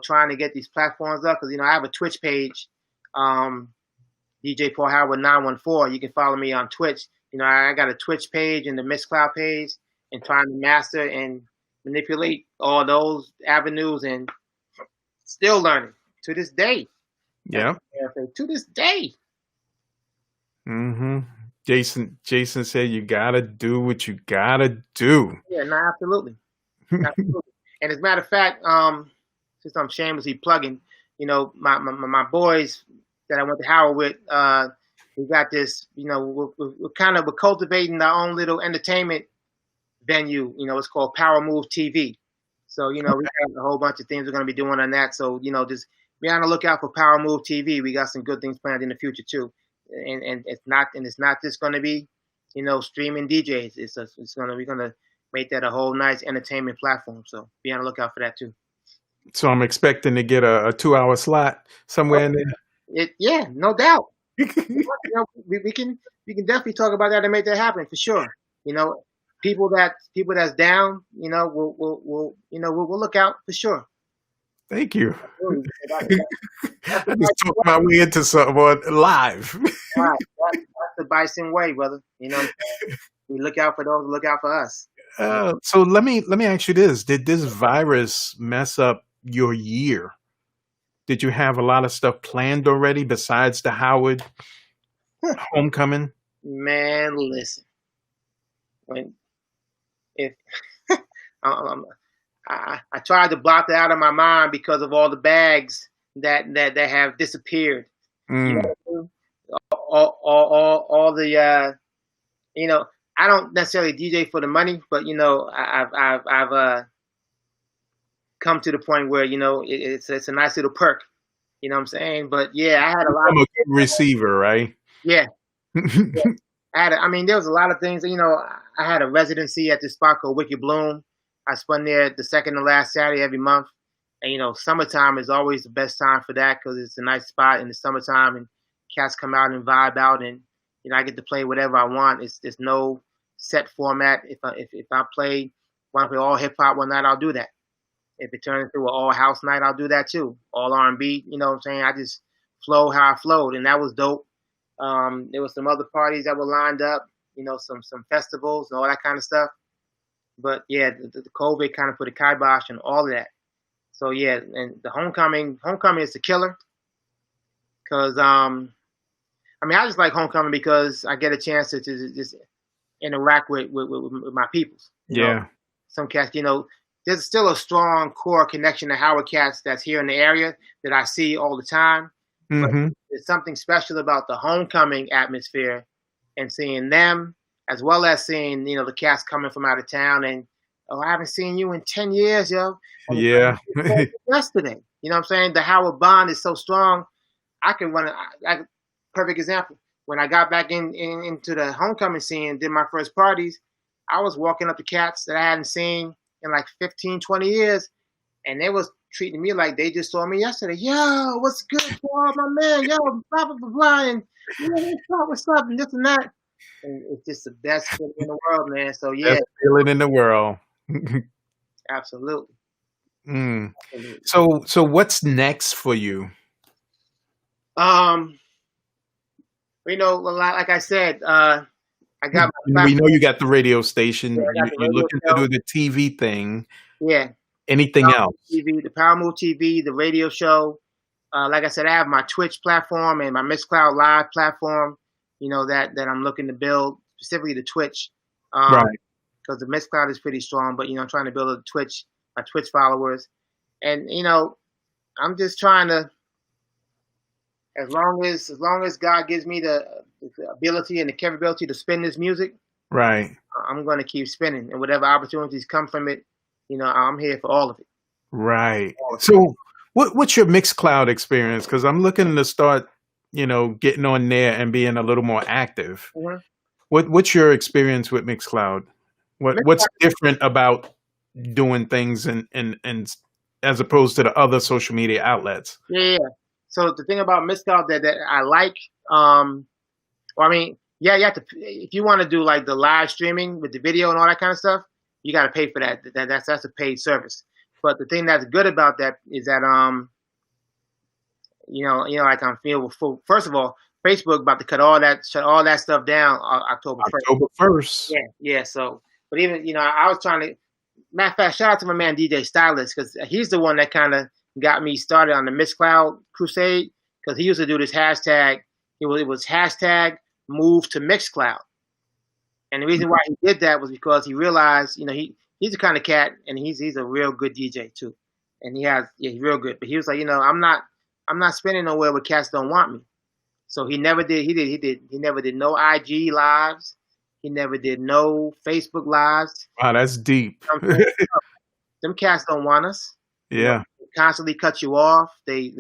trying to get these platforms up because I have a Twitch page, DJ PaulHoward 914. You can follow me on Twitch. I got a Twitch page and the Mixcloud page, and trying to master and manipulate all those avenues and still learning to this day. Yeah. To this day. Mm-hmm. Jason said you gotta do what you gotta do. Yeah, no, absolutely. Absolutely. And as a matter of fact, since I'm shamelessly plugging, my boys that I went to Howard with, we got this, we're cultivating our own little entertainment venue. It's called Power Move TV. So, we have a whole bunch of things we're going to be doing on that. So, just be on the lookout for Power Move TV. We got some good things planned in the future too. And it's not just going to be, streaming DJs. We're going to make that a whole nice entertainment platform. So be on the lookout for that too. So I'm expecting to get a 2-hour slot somewhere in there. Yeah, no doubt. We can definitely talk about that and make that happen for sure. People that's down, we'll look out for sure. Thank you. I just talked my way into something live. Right. That's the Bison way, brother. We look out for those, look out for us. So let me ask you this: did this virus mess up your year? Did you have a lot of stuff planned already besides the Howard homecoming? Man, listen. I tried to block that out of my mind because of all the bags that have disappeared. Mm. All the I don't necessarily DJ for the money, but I've come to the point where it's a nice little perk. You know what I'm saying? But yeah, I had a lot. I'm a good receiver, right? Yeah. There was a lot of things. I had a residency at this spot called Wicked Bloom. I spun there the second to last Saturday every month. And, summertime is always the best time for that because it's a nice spot in the summertime and cats come out and vibe out and, I get to play whatever I want. There's no set format. If I want to play all hip hop one night, I'll do that. If it turns into an all house night, I'll do that too. All R&B, you know what I'm saying? I just flow how I flowed and that was dope. There was some other parties that were lined up, some festivals and all that kind of stuff. But yeah, the COVID kind of put a kibosh on all of that. So yeah, and the homecoming is the killer because I mean I just like homecoming because I get a chance to just interact with my peoples. You know, Yeah. some cats, there's still a strong core connection to Howard cats that's here in the area that I see all the time. But Hmm. there's something special about the homecoming atmosphere and seeing them, as well as seeing, the cats coming from out of town and, oh, I haven't seen you in 10 years, yo. And Yeah. yesterday, you know what I'm saying? The Howard bond is so strong. I can run perfect example. When I got back into the homecoming scene, did my first parties, I was walking up to cats that I hadn't seen in like 15, 20 years, and they was treating me like they just saw me yesterday. Yo, what's good, Paul, my man? Yo, blah, blah, blah, blah. And, what's up, and this and that. And it's just the best feeling in the world, man. So, yeah, Best feeling in the world. absolutely. Mm. Absolutely. So what's next for you? Um, like I said, I got my We know platform. you got the radio Yeah, station. I got the You're radio looking to show. do the TV thing. Yeah, Anything else? the Power Move TV, the radio show. Like I said, I have my Twitch platform and my Mixcloud Live platform. That I'm looking to build specifically the Twitch, Right. because the Mixcloud is pretty strong. But I'm trying to build a Twitch, my Twitch followers, and I'm just trying to, as long as God gives me the ability and the capability to spin this music, Right. I'm going to keep spinning, and whatever opportunities come from it, I'm here for all of it. Right. All of it. So what's your Mixcloud experience? Because I'm looking to start, getting on there and being a little more active. Mhm. What's your experience with Mixcloud? What's different about doing things and as opposed to the other social media outlets? Yeah. So the thing about Mixcloud that I like, well, I mean, yeah, you have to, if you want to do like the live streaming with the video and all that kind of stuff, you got to pay for that. That's a paid service. But the thing that's good about that is that like I'm feeling full. First of all, Facebook about to shut all that stuff down October 1st. October 1st. Yeah. So, but even I was trying to. Matter of fact, shout out to my man DJ Stylist because he's the one that kind of got me started on the Mixcloud crusade because he used to do this hashtag. It was hashtag move to Mixcloud, and the reason why he did that was because he realized he's the kind of cat and he's a real good DJ too, and he's real good. But he was like I'm not spending nowhere where cats don't want me. So he never did. He never did no IG lives. He never did no Facebook lives. Wow, that's deep. Them cats don't want us. Yeah. They constantly cut you off. They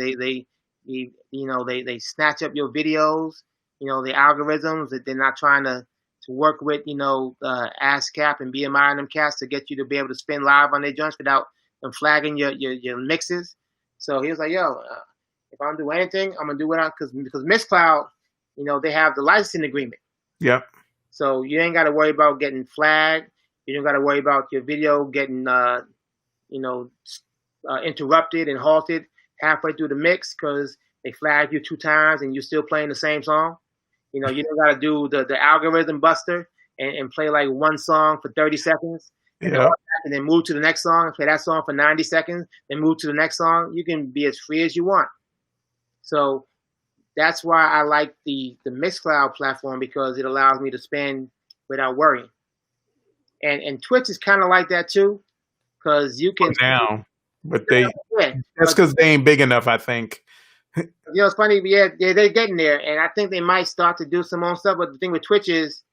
snatch up your videos. The algorithms that they're not trying to work with. ASCAP and BMI and them cats to get you to be able to spin live on their joints without them flagging your mixes. So he was like, yo, if I'm doing anything, I'm gonna do it because Mixcloud, they have the licensing agreement. Yep. So you ain't got to worry about getting flagged. You don't got to worry about your video getting, interrupted and halted halfway through the mix because they flagged you 2 times and you're still playing the same song. You don't got to do the algorithm buster and play like one song for 30 seconds and, Yeah. and then move to the next song and play that song for 90 seconds, then move to the next song. You can be as free as you want. So that's why I like the Mixcloud platform because it allows me to spin without worrying. And Twitch is kind of like that too, because you can Now, but yeah, that's because they ain't big enough, I think. it's funny, yeah, they're getting there, and I think they might start to do some own stuff. But the thing with Twitch is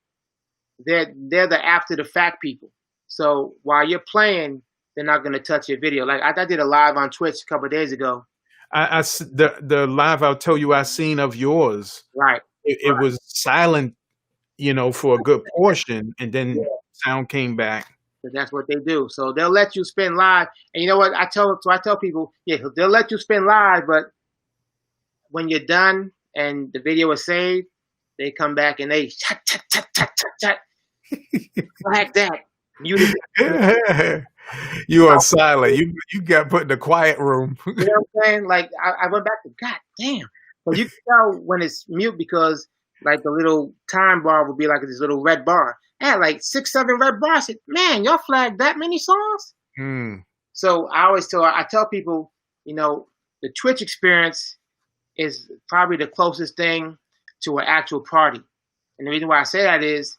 they're the after the fact people. So while you're playing, they're not going to touch your video. Like I did a live on Twitch a couple of days ago. The live I'll tell you I seen of yours. Right. It was silent, for a good portion, and then sound came back. So that's what they do. So they'll let you spin live, and you know what I tell people, yeah, they'll let you spin live, but when you're done and the video is saved, they come back and they chat, like that. You are silent. You got put in the quiet room. You know what I'm saying? Like I went back to God damn. But you can tell when it's mute because like the little time bar would be like this little red bar. I had like 6, 7 red bars. I said, man, y'all flagged that many songs? Mm. So I tell people, you know, the Twitch experience is probably the closest thing to an actual party. And the reason why I say that is,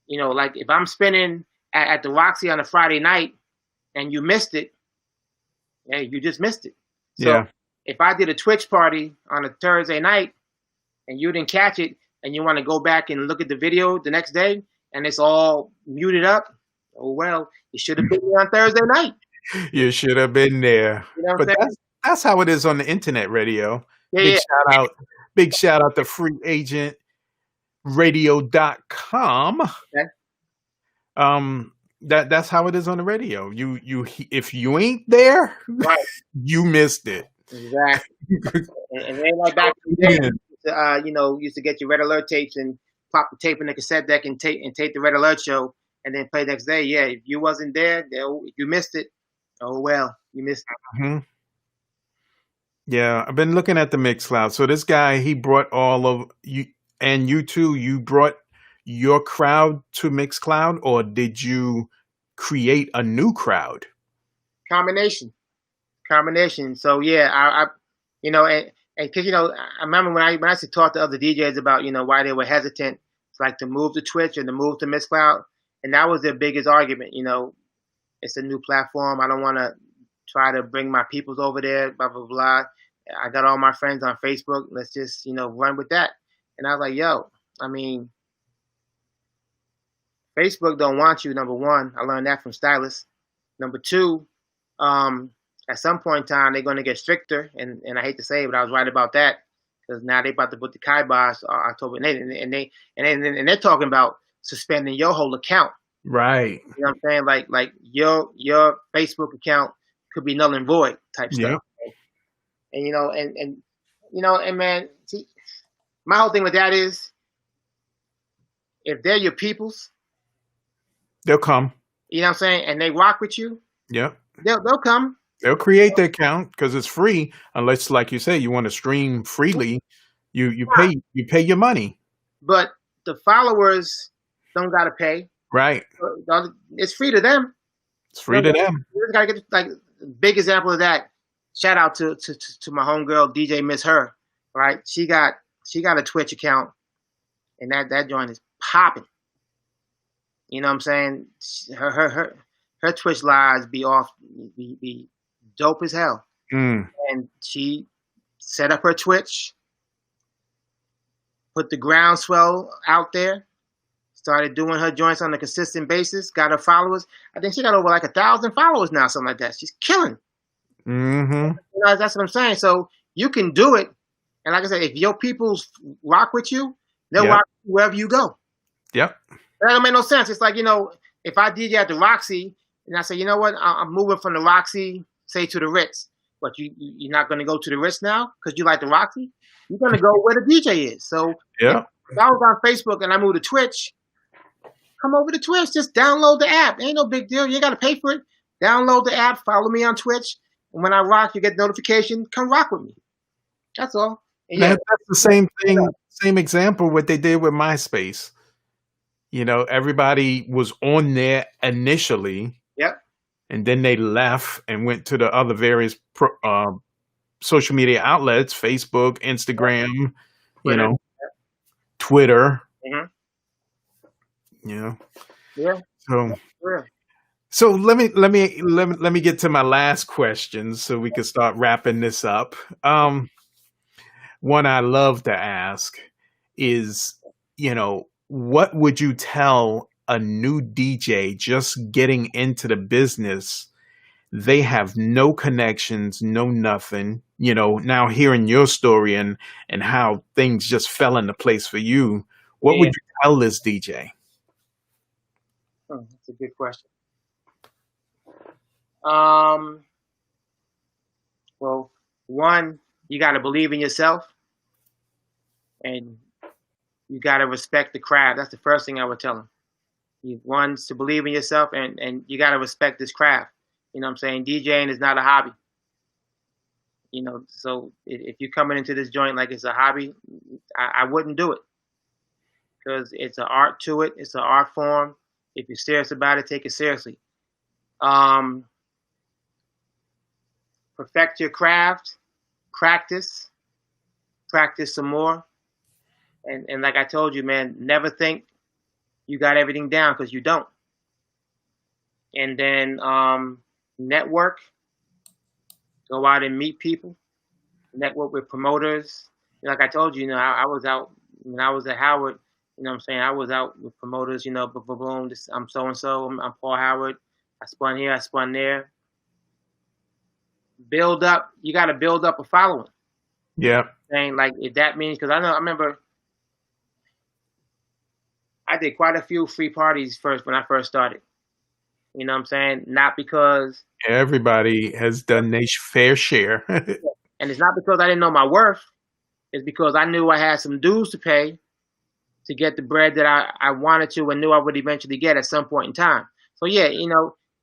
you know, like if I'm spinning at the Roxy on a Friday night and you missed it, hey, you just missed it. So Yeah. if I did a Twitch party on a Thursday night and you didn't catch it and you want to go back and look at the video the next day and it's all muted up, oh well, you should have been there on Thursday night. You should have been there. You know what But I'm saying? that's how it is on the internet radio. Yeah, Big yeah. shout out, big shout out to freeagentradio.com. Okay. That's how it is on the radio. If you ain't there, Right. you missed it. Exactly. And then like back in the day, you know, used to get your red alert tapes and pop the tape in the cassette deck and tape the red alert show and then play the next day. Yeah, if you wasn't there, if you missed it, oh well, you missed it. Mhm. Yeah, I've been looking at the Mixcloud. So this guy, he brought all of you, and you too. You brought your crowd to Mixcloud, or did you create a new crowd? Combination. So yeah, I you know, and because you know, I remember when I used to talk to other DJs about you know why they were hesitant, like to move to Twitch and to move to Mixcloud, and that was their biggest argument. You know, it's a new platform. I don't want to try to bring my peoples over there. Blah blah blah. I got all my friends on Facebook. Let's just you know run with that. And I was like, yo, I mean, Facebook don't want you. Number one, I learned that from Stylus. Number two, at some point in time, they're going to get stricter. And I hate to say it, but I was right about that because now they're about to put the kibosh October, and they're talking about suspending your whole account. Right. You know what I'm saying? Like your Facebook account could be null and void type Yeah. stuff. And you know, and you know, and man, see, my whole thing with that is if they're your peoples, They'll come. you know what I'm saying, and they rock with you, Yeah. they'll come. They'll create the account because it's free, unless, like you say, you want to stream freely. You pay your money. But the followers don't gotta pay. Right. It's free to them. It's free to them. You just gotta get like big example of that. Shout out to my homegirl DJ Miss Her. Right, she got a Twitch account, and that joint is popping. You know what I'm saying? Her Twitch lives be dope as hell. Mm. And she set up her Twitch, put the groundswell out there, started doing her joints on a consistent basis, got her followers. I think she got over like 1,000 followers now, something like that. She's killing. Mm-hmm. You know, that's what I'm saying. So you can do it. And like I said, if your peoples rock with you, they'll rock wherever you go. Yep. That don't make no sense. It's like, you know, if I DJ at the Roxy and I say, you know what, I'm moving from the Roxy, say to the Ritz. But you're not going to go to the Ritz now because you like the Roxy? You're going to go where the DJ is. So yeah. If I was on Facebook and I moved to Twitch, come over to Twitch. Just download the app. Ain't no big deal. You ain't got to pay for it. Download the app. Follow me on Twitch. And when I rock, you get notification. Come rock with me. That's all. And That's the same thing, same example what they did with MySpace. You know, everybody was on there initially. Yep. And then they left and went to the other various social media outlets, Facebook, Instagram, Twitter. you know, Twitter. Mm-hmm. You know. Yeah. So let me get to my last question so we can start wrapping this up. One I love to ask is, you know, what would you tell a new DJ just getting into the business? They have no connections, no nothing. You know, now hearing your story and how things just fell into place for you, what would you tell this DJ? Oh, that's a good question. Well, one, you got to believe in yourself, and you got to respect the craft. That's the first thing I would tell them. One is to believe in yourself, and you got to respect this craft. You know what I'm saying? DJing is not a hobby. You know, so if you're coming into this joint like it's a hobby, I wouldn't do it. because it's an art to it. It's an art form. If you're serious about it, take it seriously. Um, Perfect your craft, practice, practice some more, and like I told you, man, never think you got everything down because you don't. And then network, go out and meet people, network with promoters. Like I told you, I was out when I was at Howard. You know what I'm saying? I was out with promoters, boom, boom, boom. I'm so and so. I'm Paul Howard. I spun here, I spun there. Build up. You got to build up a following. Yeah. Saying like if that means because I remember I did quite a few free parties first when I first started. You know what I'm saying? Not because Everybody has done their fair share. and it's not because I didn't know my worth. It's because I knew I had some dues to pay to get the bread that I wanted to and knew I would eventually get at some point in time. So yeah,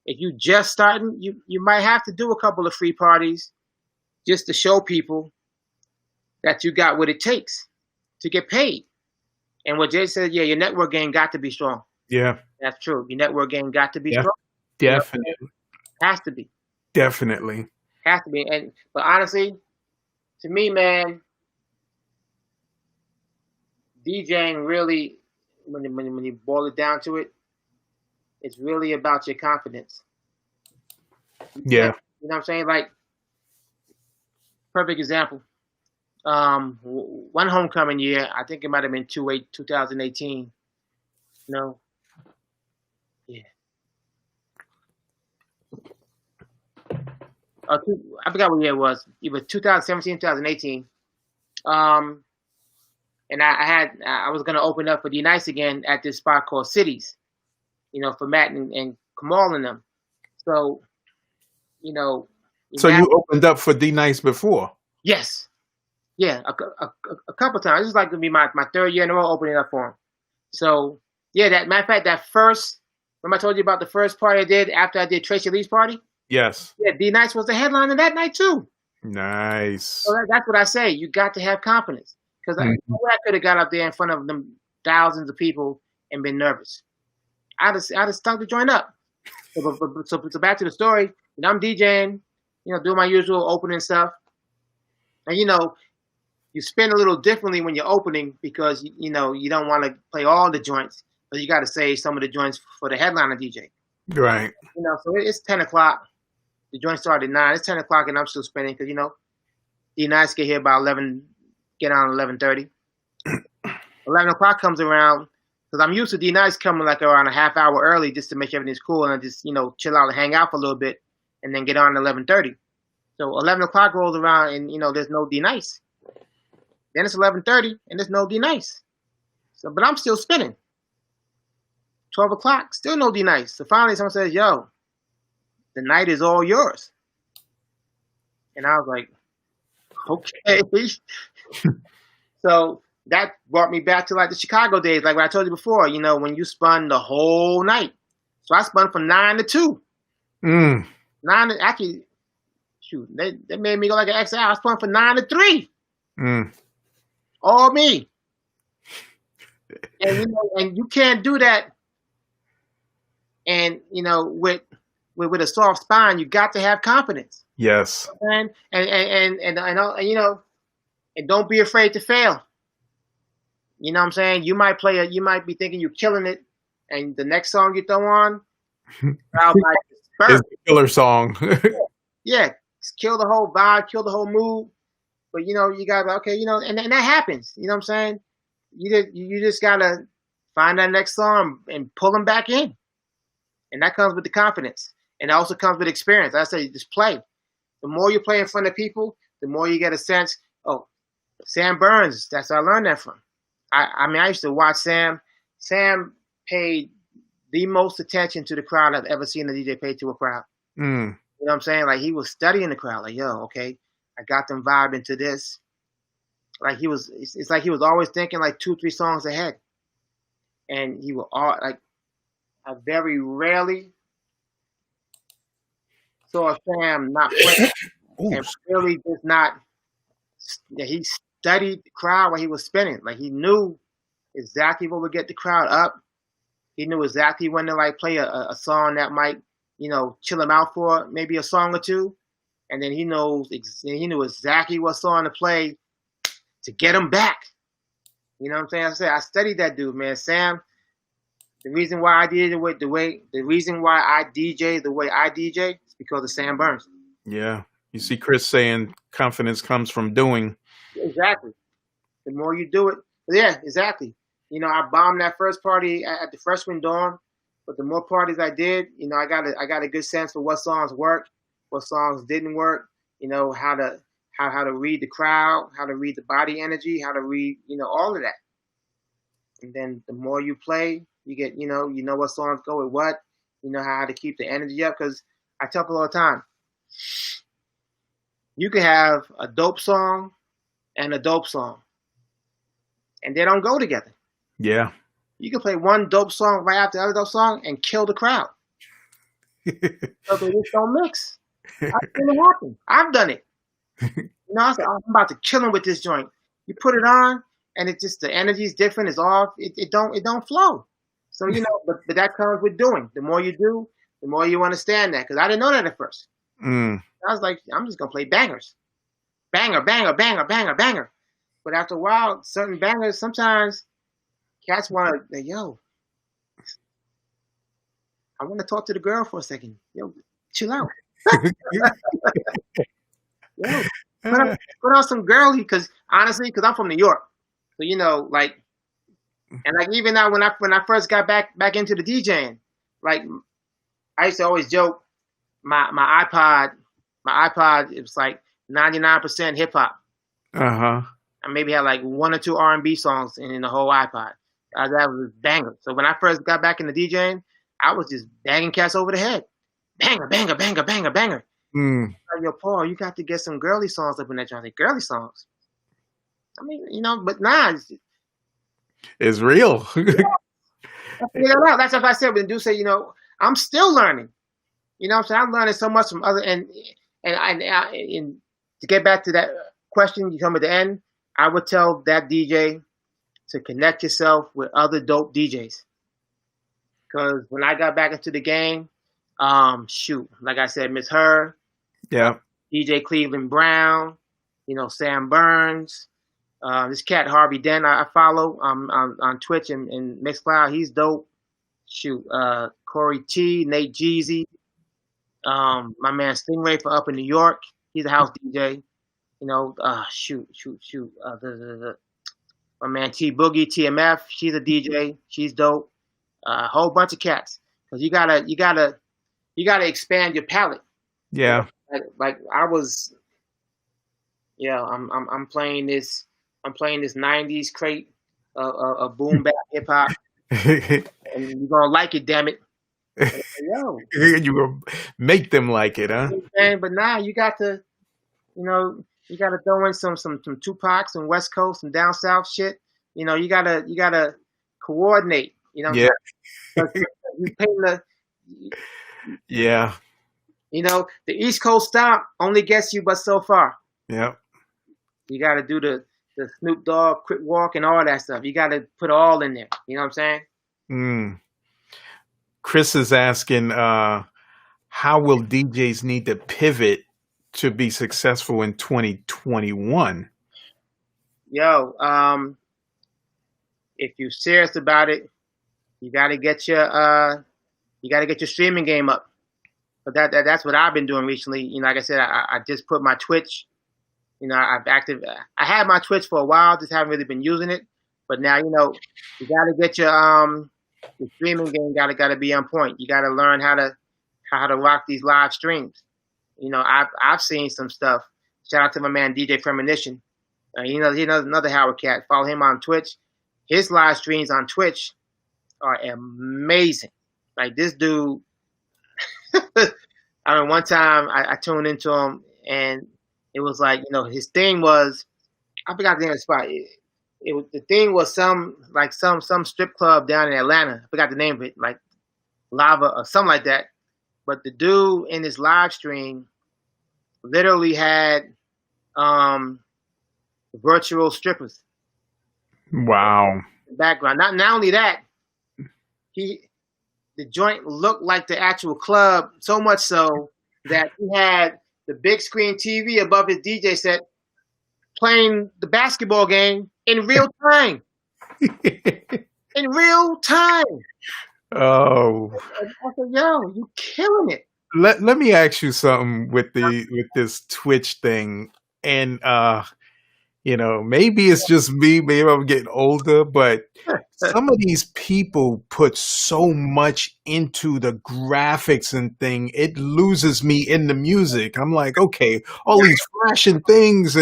if you just starting, you might have to do a couple of free parties just to show people that you got what it takes to get paid. And what Jay said, yeah, your network game got to be strong. Yeah. That's true. Your network game got to be Yeah. strong. Definitely. Has to be. Definitely. Has to be. But honestly, to me, man, DJing really, when you boil it down to it, it's really about your confidence. Yeah. You know what I'm saying? Like, perfect example. One homecoming year, I think it might have been 2018. No, yeah. I forgot what year it was. It was 2017, 2018. Um, and I was gonna open up for D Nice again at this spot called Cities. For Matt and Kamal and them. So, So you opened up for D Nice before? Yes. Yeah, a couple times. This is like gonna be my third year in a row opening up for him. So yeah, that matter of fact, that first remember I told you about the first party I did after I did Tracy Lee's party? Yes. Yeah, D Nice was the headliner that night too. Nice. So that's what I say. You got to have confidence. Because I could have got up there in front of them thousands of people and been nervous. I'd have stunk the joint up. So back to the story. I'm DJing, doing my usual opening stuff. And you spin a little differently when you're opening because you don't want to play all the joints, but you got to save some of the joints for the headliner DJ. Right. So it's 10 o'clock. The joint started at 9. It's 10 o'clock and I'm still spinning because D Nice get here by 11, get on 11:30. 11 o'clock comes around because I'm used to D Nice coming like around a half hour early just to make sure everything's cool and I just chill out and hang out for a little bit and then get on at 11:30. So 11 o'clock rolls around and there's no D Nice. Then it's 11:30 and there's no D Nice. So, but I'm still spinning. 12 o'clock, still no D Nice. So finally someone says, yo, the night is all yours. And I was like, okay. So that brought me back to like the Chicago days, like what I told you before, when you spun the whole night. So I spun from 9 to 2. 9 to, actually, shoot, they made me go like an extra hour. I spun from 9 to 3. All me. And and you can't do that. And with a soft spine, you got to have confidence. Yes. And don't be afraid to fail. You know what I'm saying? You might be thinking you're killing it, and the next song you throw on, it's the killer song. Yeah, kill the whole vibe, kill the whole mood. But you gotta okay, and that happens. You know what I'm saying? You just gotta find that next song and pull them back in, and that comes with the confidence, and it also comes with experience. I say just play. The more you play in front of people, the more you get a sense. Oh, Sam Burns. That's where I learned that from. I used to watch Sam. Sam paid the most attention to the crowd I've ever seen a DJ pay to a crowd. You know what I'm saying? Like he was studying the crowd. Like, yo, okay, I got them vibing to this. Like it's like he was always thinking like 2-3 songs ahead. And he will all like, I very rarely saw Sam not play and really just not. He studied the crowd while he was spinning. Like he knew exactly what would get the crowd up. He knew exactly when to like play a song that might, chill him out for maybe a song or two, and then he knew exactly what song to play to get him back. You know what I'm saying? I studied that dude, man. Sam. The reason why I did it the reason why I DJ the way I DJ is because of Sam Burns. Yeah. You see Chris saying confidence comes from doing. Exactly. The more you do it, yeah, exactly. I bombed that first party at the freshman dorm, but the more parties I did, I got a good sense for what songs worked, what songs didn't work. How to read the crowd, how to read the body energy, how to read, all of that. And then the more you play, you get, what songs go with what, how to keep the energy up. Because I tell people all the time, you can have a dope song and a dope song, and they don't go together. Yeah. You can play one dope song right after the other dope song and kill the crowd. So they just don't mix. I've seen it happen. I've done it. I said, I'm about to kill him with this joint. You put it on, and it just the energy is different. It's off. It don't flow. So but that comes with doing. The more you do, the more you understand that. Because I didn't know that at first. Mm. I was like, I'm just gonna play bangers, banger, banger, banger, banger, banger. But after a while, certain bangers sometimes cats want to, yo, I want to talk to the girl for a second. Yo, chill out. Yo, put on some girly, because honestly, because I'm from New York, so even now when I first got back into the DJing, like I used to always joke, my iPod it was like 99% hip hop. Uh-huh. I maybe had like one or two R&B songs in the whole iPod. That was a banger. So when I first got back into DJing, I was just banging cats over the head, banger, banger, banger, banger, banger. Mm. Like, yo, Paul, you got to get some girly songs up in that joint. Like, girly songs. I mean, but nah. It's real. That's what I said. When dude say, I'm still learning. You know what I'm saying? I'm learning so much from other and to get back to that question you come at the end, I would tell that DJ to connect yourself with other dope DJs. Because when I got back into the game, like I said, Miss Her, Yeah. DJ Cleveland Brown, Sam Burns, this cat Harvey Dent I follow on Twitch and Mixcloud. He's dope. Corey T, Nate Jeezy, my man Stingray from up in New York. He's a house DJ. My man T Boogie TMF. She's a DJ. She's dope. A whole bunch of cats. Because you gotta expand your palette. Yeah. Like I was. Yeah, I'm playing this. I'm playing this '90s crate of boom bap hip hop, and you're gonna like it, damn it. Yo, You will make them like it, huh? but now you got to, you got to throw in some Tupac, some West Coast, some down south shit. You gotta coordinate. Yeah. You pay the, Yeah. the East Coast stomp only gets you but so far. Yeah. You got to do the Snoop Dogg quick walk and all that stuff. You got to put it all in there. You know what I'm saying? Mm. Chris is asking, how will DJs need to pivot to be successful in 2021? Yo, if you're serious about it, you got to get your streaming game up. But that's what I've been doing recently. Like I said, I just put my Twitch. I had my Twitch for a while, just haven't really been using it. But now, you got to get your streaming game gotta be on point. You got to learn how to rock these live streams. I've seen some stuff. Shout out to my man DJ Premonition. He knows another Howard cat. Follow him on Twitch. His live streams on Twitch are amazing. Like this dude. I mean, one time I tuned into him and it was like, his thing was, I forgot the name of the spot. The thing was some strip club down in Atlanta. I forgot the name of it, like Lava or something like that. But the dude in his live stream literally had virtual strippers. Wow. the background. Not only that, he the joint looked like the actual club, so much so that he had the big screen TV above his DJ set playing the basketball game in real time. In real time. Oh, I said, yo, you killing it. let me ask you something with this Twitch thing, and maybe it's just me, maybe I'm getting older, but some of these people put so much into the graphics and thing, it loses me in the music. I'm like, okay, all these flashing things,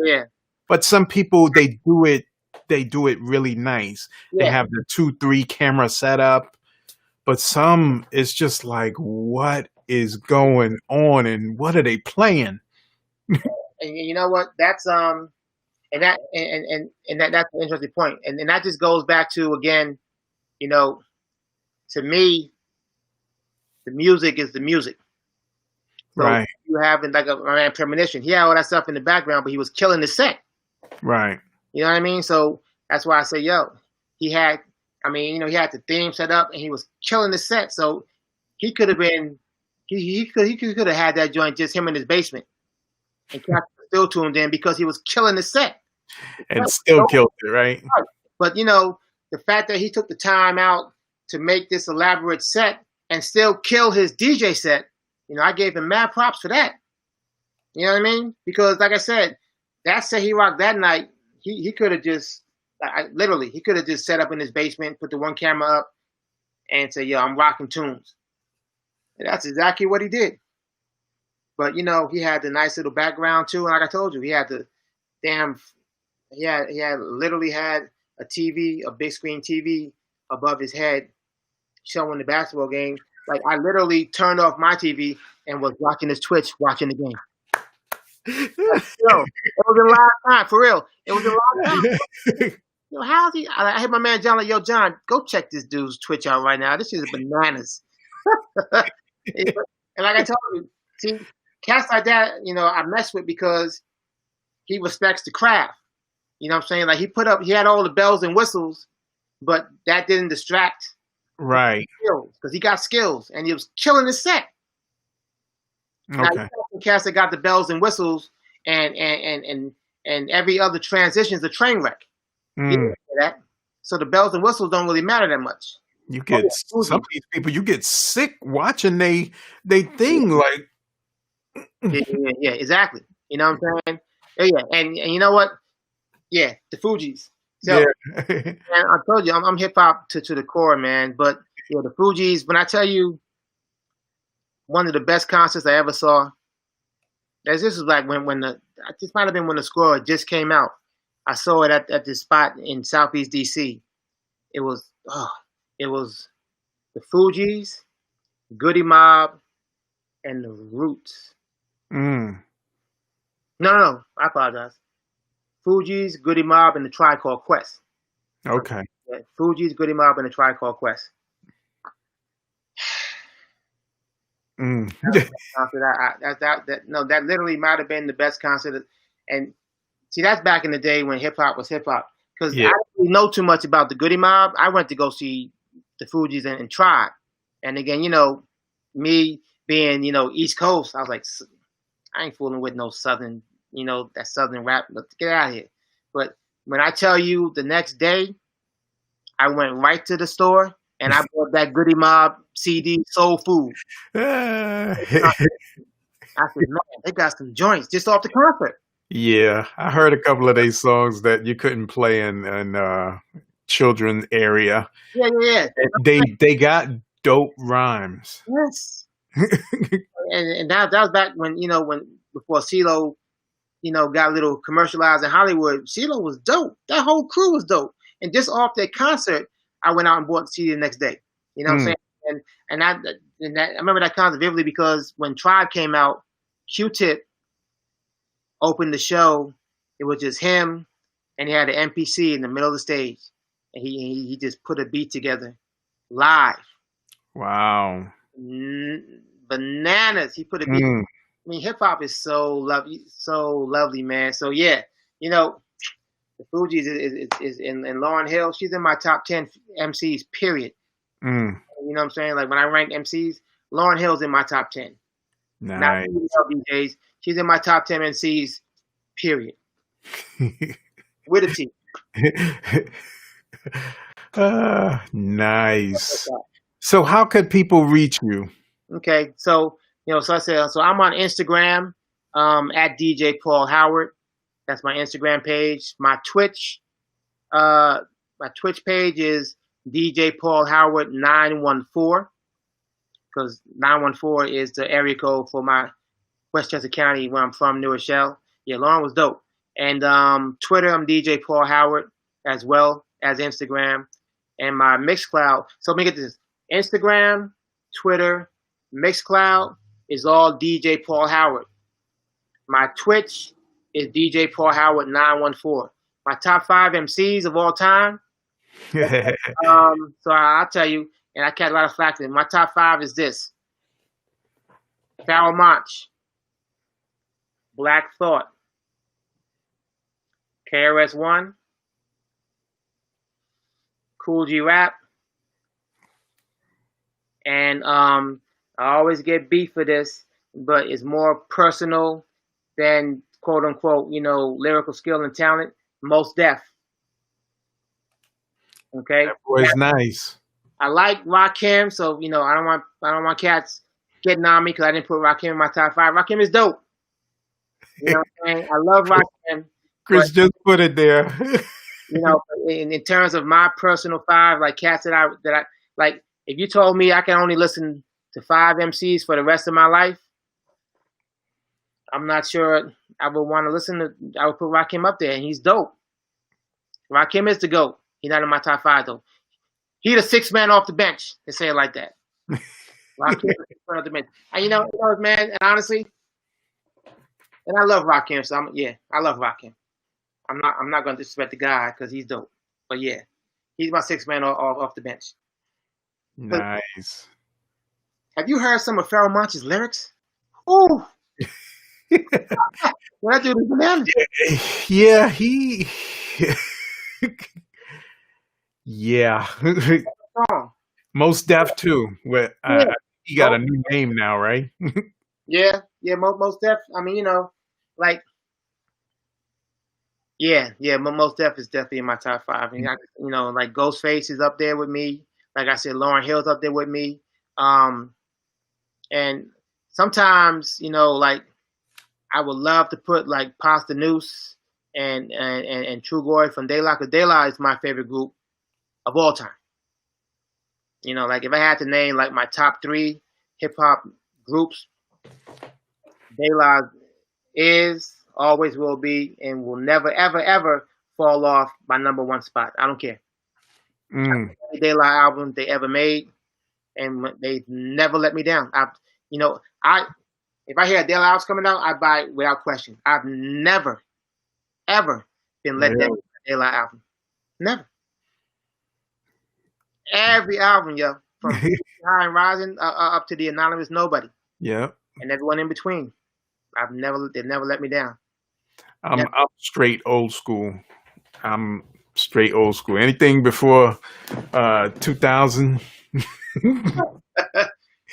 Yeah, but some people they do it really nice. They yeah. have the 2, 3 camera setup, but some it's just like, what is going on and what are they playing? And you know what? That's that's an interesting point. And that just goes back to, again, you know, to me, the music is the music. So Right, you have like my man Premonition. He had all that stuff in the background, but he was killing the set. right. You know what I mean? So that's why I say, yo, he had, he had the theme set up and he was killing the set. So he could have been, he could have had that joint just him in his basement and kept still tuned in because he was killing the set. And still killed it, right? But the fact that he took the time out to make this elaborate set and still kill his DJ set, I gave him mad props for that. You know what I mean? Because like I said, that set he rocked that night, he could have just, literally, he could have just set up in his basement, put the one camera up, and say, yo, I'm rocking tunes. And that's exactly what he did. But, he had the nice little background too. And like I told you, he had the damn, literally had a TV, a big screen TV above his head showing the basketball game. Like, I literally turned off my TV and was watching his Twitch, watching the game. It was a lot of time, for real. It was a lot of time. How's he? I hit my man John, like, yo, John, go check this dude's Twitch out right now. This is bananas. And like I told you, see, cats like that, I mess with because he respects the craft. You know what I'm saying? Like, he had all the bells and whistles, but that didn't distract. Right. Because he got skills and he was killing the set. Okay. Now, cats that got the bells and whistles and every other transition is a train wreck. That. So the bells and whistles don't really matter that much. You get some of these people, you get sick watching they thing like. Yeah, exactly. You know what I'm saying? Yeah, and you know what? Yeah, the Fugees. So, Yeah. man, I told you, I'm hip hop to the core, man. But the Fugees. When I tell you, one of the best concerts I ever saw. This was like this might have been when the score just came out. I saw it at this spot in Southeast DC. It was the Fugees, Goody Mob, and the Roots. No, I apologize. Fugees, Goody Mob, and the Tribe Called Quest. Okay. Yeah, Fugees, Goody Mob, and the Tribe Called Quest. That literally might have been the best concert. And see, that's back in the day when hip hop was hip hop. Because I didn't know too much about the Goody Mob. I went to go see the Fugees and Tribe. And again, me being, East Coast, I was like, I ain't fooling with no Southern, that Southern rap. Let's get out of here. But when I tell you the next day, I went right to the store and I bought that Goody Mob CD, Soul Food. I said, man, they got some joints just off the concert. Yeah, I heard a couple of these songs that you couldn't play in children area. Yeah. They got dope rhymes. Yes. and that was back when before CeeLo, got a little commercialized in Hollywood. CeeLo was dope. That whole crew was dope. And just off that concert, I went out and bought the CD the next day. You know what I'm saying? And I remember that concert vividly because when Tribe came out, Q-Tip opened the show. It was just him, and he had an MPC in the middle of the stage, and he just put a beat together live. Wow. Bananas. He put a beat. I mean, hip hop is so lovely, man. So yeah, the The Fugees is in Lauryn Hill. She's in my top 10 MCs. Period. Mm, You know what I'm saying? Like when I rank MCs, Lauryn Hill's in my top 10. Not nice. DJs. She's in my top 10 MCs. Period. With a T. Nice. So how could people reach you? Okay, so so I said, so I'm on Instagram at DJ Paul Howard. That's my Instagram page. My Twitch page is DJ Paul Howard 914 because 914 is the area code for my Westchester County where I'm from, New Rochelle. Yeah, Lauren was dope. And Twitter, I'm DJ Paul Howard as well as Instagram and my Mixcloud. So let me get this: Instagram, Twitter, Mixcloud is all DJ Paul Howard. My Twitch is DJ Paul Howard 914. My top 5 MCs of all time. So I'll tell you, and I catch a lot of flack. My top 5 is this: Pharoah Monch, Black Thought, KRS-One, Cool G Rap, and I always get beef for this, but it's more personal than quote unquote, lyrical skill and talent. Most Def. Okay. That boy's nice. I like Rakim, so I don't want cats getting on me because I didn't put Rakim in my top 5. Rakim is dope. You know what I'm saying? I love Rakim. Chris just put it there. In terms of my personal 5, like cats that I like, if you told me I can only listen to 5 MCs for the rest of my life, I'm not sure I would want to listen to. I would put Rakim up there, and he's dope. Rakim is the GOAT. He's not in my top 5 though. He the 6th man off the bench. They say it like that. Rakim is the 6th man off the bench. And man, and honestly, and I love Rakim. So I love Rakim. I'm not going to disrespect the guy because he's dope. But yeah, he's my 6th man off the bench. Nice. Have you heard some of Pharoah Monch's lyrics? Ooh. That dude is bananas. Yeah, he. Yeah. Most Def too. He got a new name now, right? Yeah, Most Def. I mean, like, Most Def is definitely in my top 5. I mean, like Ghostface is up there with me. Like I said, Lauryn Hill's up there with me. And sometimes, like I would love to put like Pasta Noose and True Glory from De La, because De La is my favorite group of all time. Like if I had to name like my top 3 hip hop groups, De La is, always will be, and will never ever ever fall off my number 1 spot. I don't care. Mm. De La album they ever made, and they never let me down. If I hear a De La album's coming out, I buy it without question. I've never ever been let down by a De La album. Never. Every album, from High and Rising up to the Anonymous Nobody. Yeah. And everyone in between. They never let me down. I'm straight old school. Anything before 2000.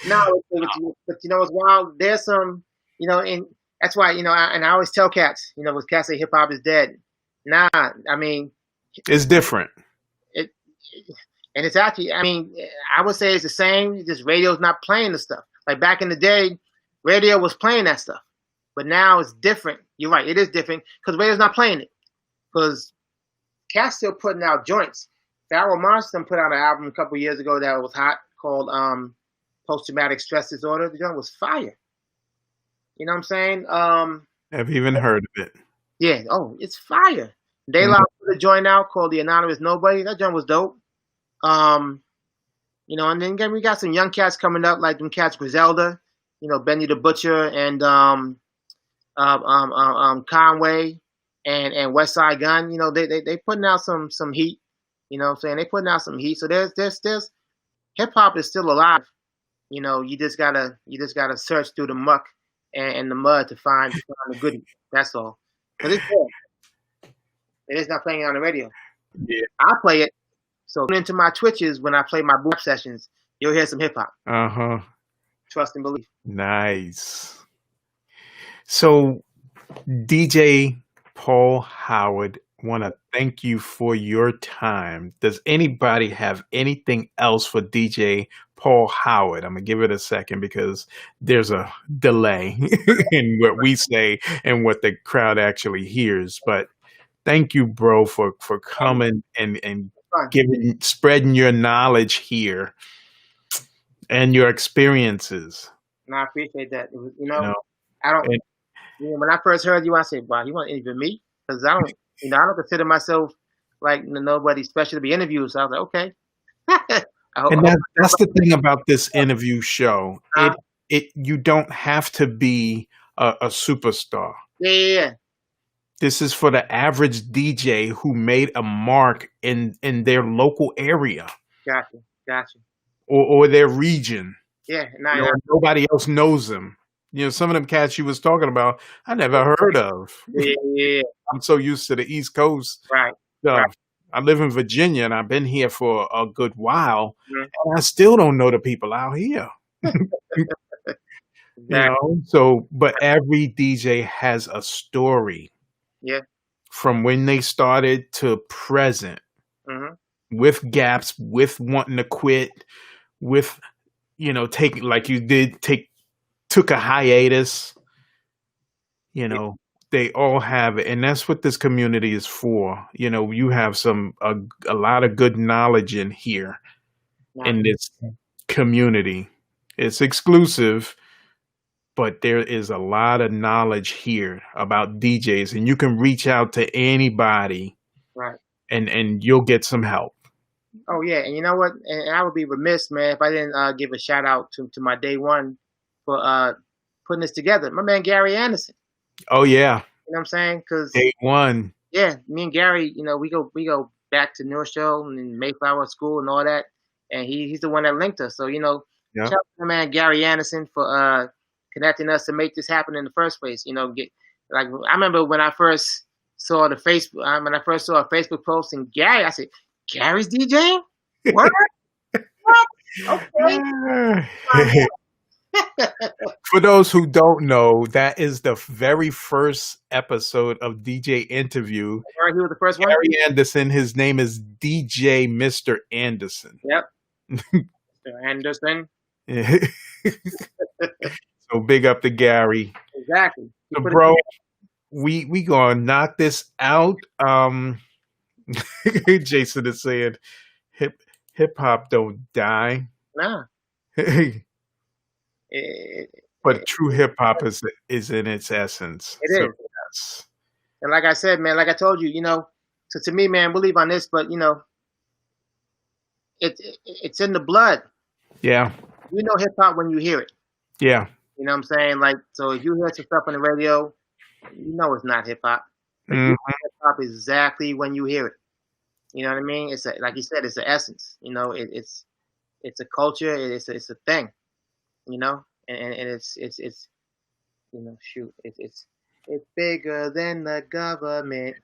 No, but what's wild? There's some, and that's why, and I always tell cats, when cats say hip hop is dead. Nah, I mean, it's different. And it's actually, I mean, I would say it's the same. Just radio's not playing the stuff. Like back in the day, radio was playing that stuff. But now it's different. You're right, it is different because radio's not playing it. Because cats still putting out joints. Pharoah Monch put out an album a couple years ago that was hot called Post-Traumatic Stress Disorder. The joint was fire. You know what I'm saying? I've even heard of it. Yeah. Oh, it's fire. De La put a joint out called The Anonymous Nobody. That joint was dope. And then again, we got some young cats coming up, like them cats Griselda, Benny the Butcher and Conway and West Side Gun. They putting out some heat. You know what I'm saying? They putting out some heat. So there's hip hop is still alive. You just gotta search through the muck and the mud to find the goodie. That's all. But it's there. It is not playing on the radio. Yeah. I play it. So tune into my Twitches when I play my boom sessions. You'll hear some hip hop. Uh-huh. Trust and believe. Nice. So, DJ Paul Howard, want to thank you for your time. Does anybody have anything else for DJ Paul Howard? I'm going to give it a second because there's a delay in what we say and what the crowd actually hears. But thank you, bro, for coming and Fun. spreading your knowledge here and your experiences. And I appreciate that. It was, You know, I don't. and When I first heard you, I said, "Wow, you want to interview me?" Because I don't, I don't consider myself like nobody special to be interviewed. So I was like, okay. I hope, and that's the thing about this interview show. uh, You don't have to be a superstar. yeah. This is for the average DJ who made a mark in their local area Gotcha. or their region. Yeah, You know, nobody else knows them. You know, some of them cats you was talking about, I never heard of. yeah, I'm so used to the East Coast right. stuff. I live in Virginia and I've been here for a good while, Mhm. and I still don't know the people out here. You know, so but every DJ has a story. Yeah. From when they started to present, Hmm. with gaps, with wanting to quit, with taking like you did took a hiatus. You know, they all have it, and that's what this community is for. You know, you have a lot of good knowledge in here in this community. It's exclusive, but there is a lot of knowledge here about DJs, and you can reach out to anybody, Right. and you'll get some help. Oh yeah, and you know what? And I would be remiss, man, if I didn't give a shout out to my day one for putting this together. My man Gary Anderson. Oh yeah, You know what I'm saying? Because day one. yeah, me and Gary, we go back to North Shore and Mayflower School and all that, and he's the one that linked us. So Yeah. shout out to my man Gary Anderson for connecting us to make this happen in the first place. I remember when I first saw a Facebook post and Gary, I said, Gary's DJing? What? What? Okay. For those who don't know, that is the very first episode of DJ Interview. He was the first one. Gary Anderson. His name is DJ Mr. Anderson. Yep. Mr. Anderson. So big up to Gary. Exactly. So, bro, we gonna knock this out. Jason is saying hip hop don't die. Nah. But true hip hop is in its essence. It is. Yes. And like I said, man, like I told you, so to me, man, believe on this, but it's in the blood. Yeah. You know hip hop when you hear it. Yeah. You know what I'm saying? Like, so if you hear some stuff on the radio, you know it's not hip hop. Mhm. Hip hop exactly when you hear it. You know what I mean? It's like you said, it's the essence. It's a culture. It's a thing. And it's shoot, it's bigger than the government.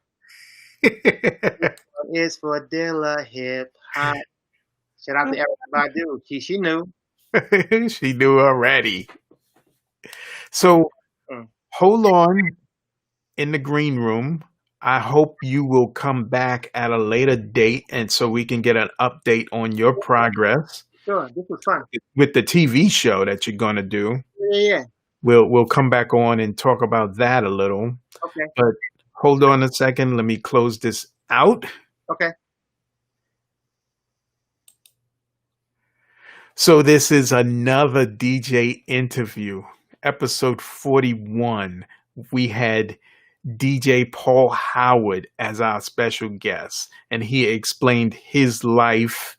It's for Dilla hip hop. Shout out to Erykah Badu. She knew. She knew already. So hold on in the green room. I hope you will come back at a later date, and so we can get an update on your progress. Sure, this was fun. With the TV show that you're going to do. Yeah. We'll come back on and talk about that a little. Okay. But hold on a second. Let me close this out. Okay. So this is another DJ interview, episode 41. We had DJ Paul Howard as our special guest, and he explained his life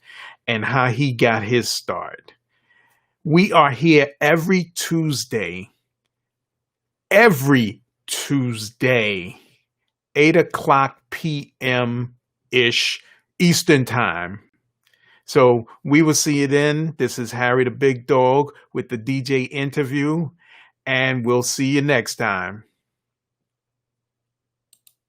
and how he got his start. We are here every Tuesday, 8:00 p.m.-ish Eastern Time. So we will see you then. This is Harry the Big Dog with the DJ interview, and we'll see you next time.